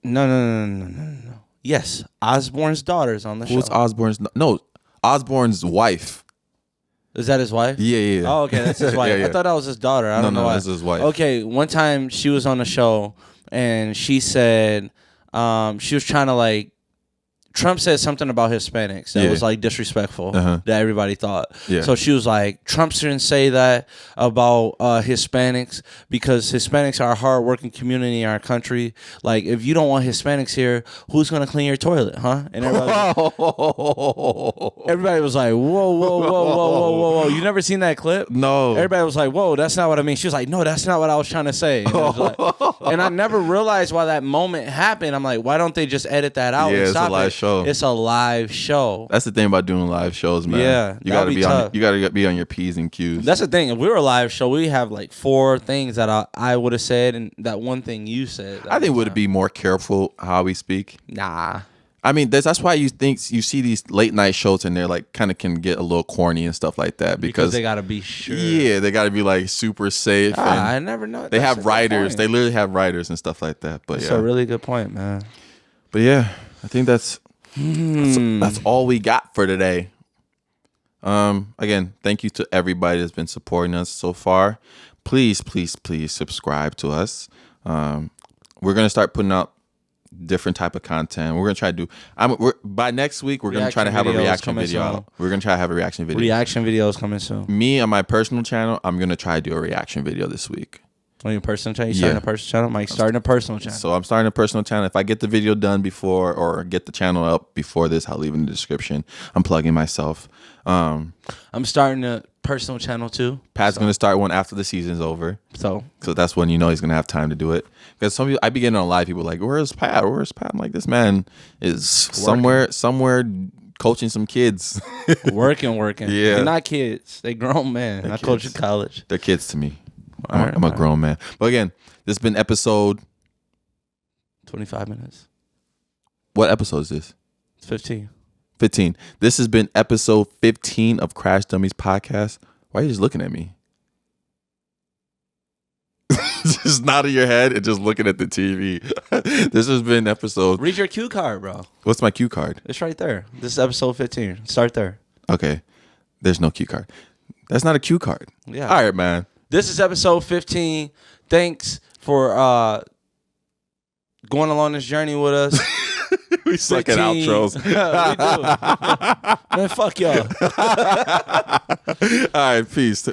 No. Yes, Osborne's daughter's on the show. Who's Osborne's? No, Osborne's wife. Is that his wife? Yeah. Oh, okay, that's his wife. Yeah. I thought that was his daughter. I don't know why. that's his wife. Okay, one time she was on the show and she said she was trying to like Trump said something about Hispanics that Yeah. was like disrespectful Uh-huh. that everybody thought. Yeah. So she was like, Trump shouldn't say that about Hispanics because Hispanics are a hardworking community in our country. Like, if you don't want Hispanics here, who's gonna clean your toilet, huh? And everybody was like, whoa. You never seen that clip? No. Everybody was like, whoa, that's not what I mean. She was like, no, that's not what I was trying to say. And, and I never realized why that moment happened. I'm like, why don't they just edit that out? Yeah, and it's a stop live it? show. It's a live show. That's the thing about doing live shows, man. Yeah, you gotta that'd be be on. tough. You gotta be on your P's and Q's. That's the thing. If we were a live show, we have like 4 things that I would have said, and that one thing you said. I think would be more careful how we speak. Nah. I mean, that's why you see these late night shows and they're like kind of can get a little corny and stuff like that Because they gotta be sure. Yeah, they gotta be like super safe. and I never know. They That's a have good writers. point. They literally have writers and stuff like that. But That's yeah, a really good point, man. but yeah, I think that's all we got for today. Again, thank you to everybody that's been supporting us so far. Please subscribe to us. We're gonna start putting out different type of content. We're gonna try to do. By next week, we're gonna try to have a Reaction videos reaction coming video. soon. Out. We're gonna try to have a reaction video. Reaction videos coming soon. Me on my personal channel, I'm gonna try to do a reaction video this week. On your personal channel? You starting Yeah. a personal channel? Mike starting a personal channel. So I'm starting a personal channel. If I get the video done before or get the channel up before this, I'll leave it in the description. I'm plugging myself. I'm starting a personal channel too. Pat's gonna start one after the season's over. So That's when you know he's gonna have time to do it. Because some people, I be getting on live people like, "Where's Pat? Where's Pat?" I'm like, this man is somewhere coaching some kids. working. Yeah. They're not kids. They grown men. I coach in college. They're kids to me. All right, I'm a grown man. But again, this has been episode. 25 minutes. What episode is this? It's 15. 15. This has been episode 15 of Crash Dummies podcast. Why are you just looking at me? Just nodding your head and just looking at the TV. This has been episode. Read your cue card, bro. What's my cue card? It's right there. This is episode 15. Start there. Okay. There's no cue card. That's not a cue card. Yeah. All right, man. This is episode 15. Thanks for going along this journey with us. We suck at 15. outros. We do. Man, fuck y'all. All right. Peace.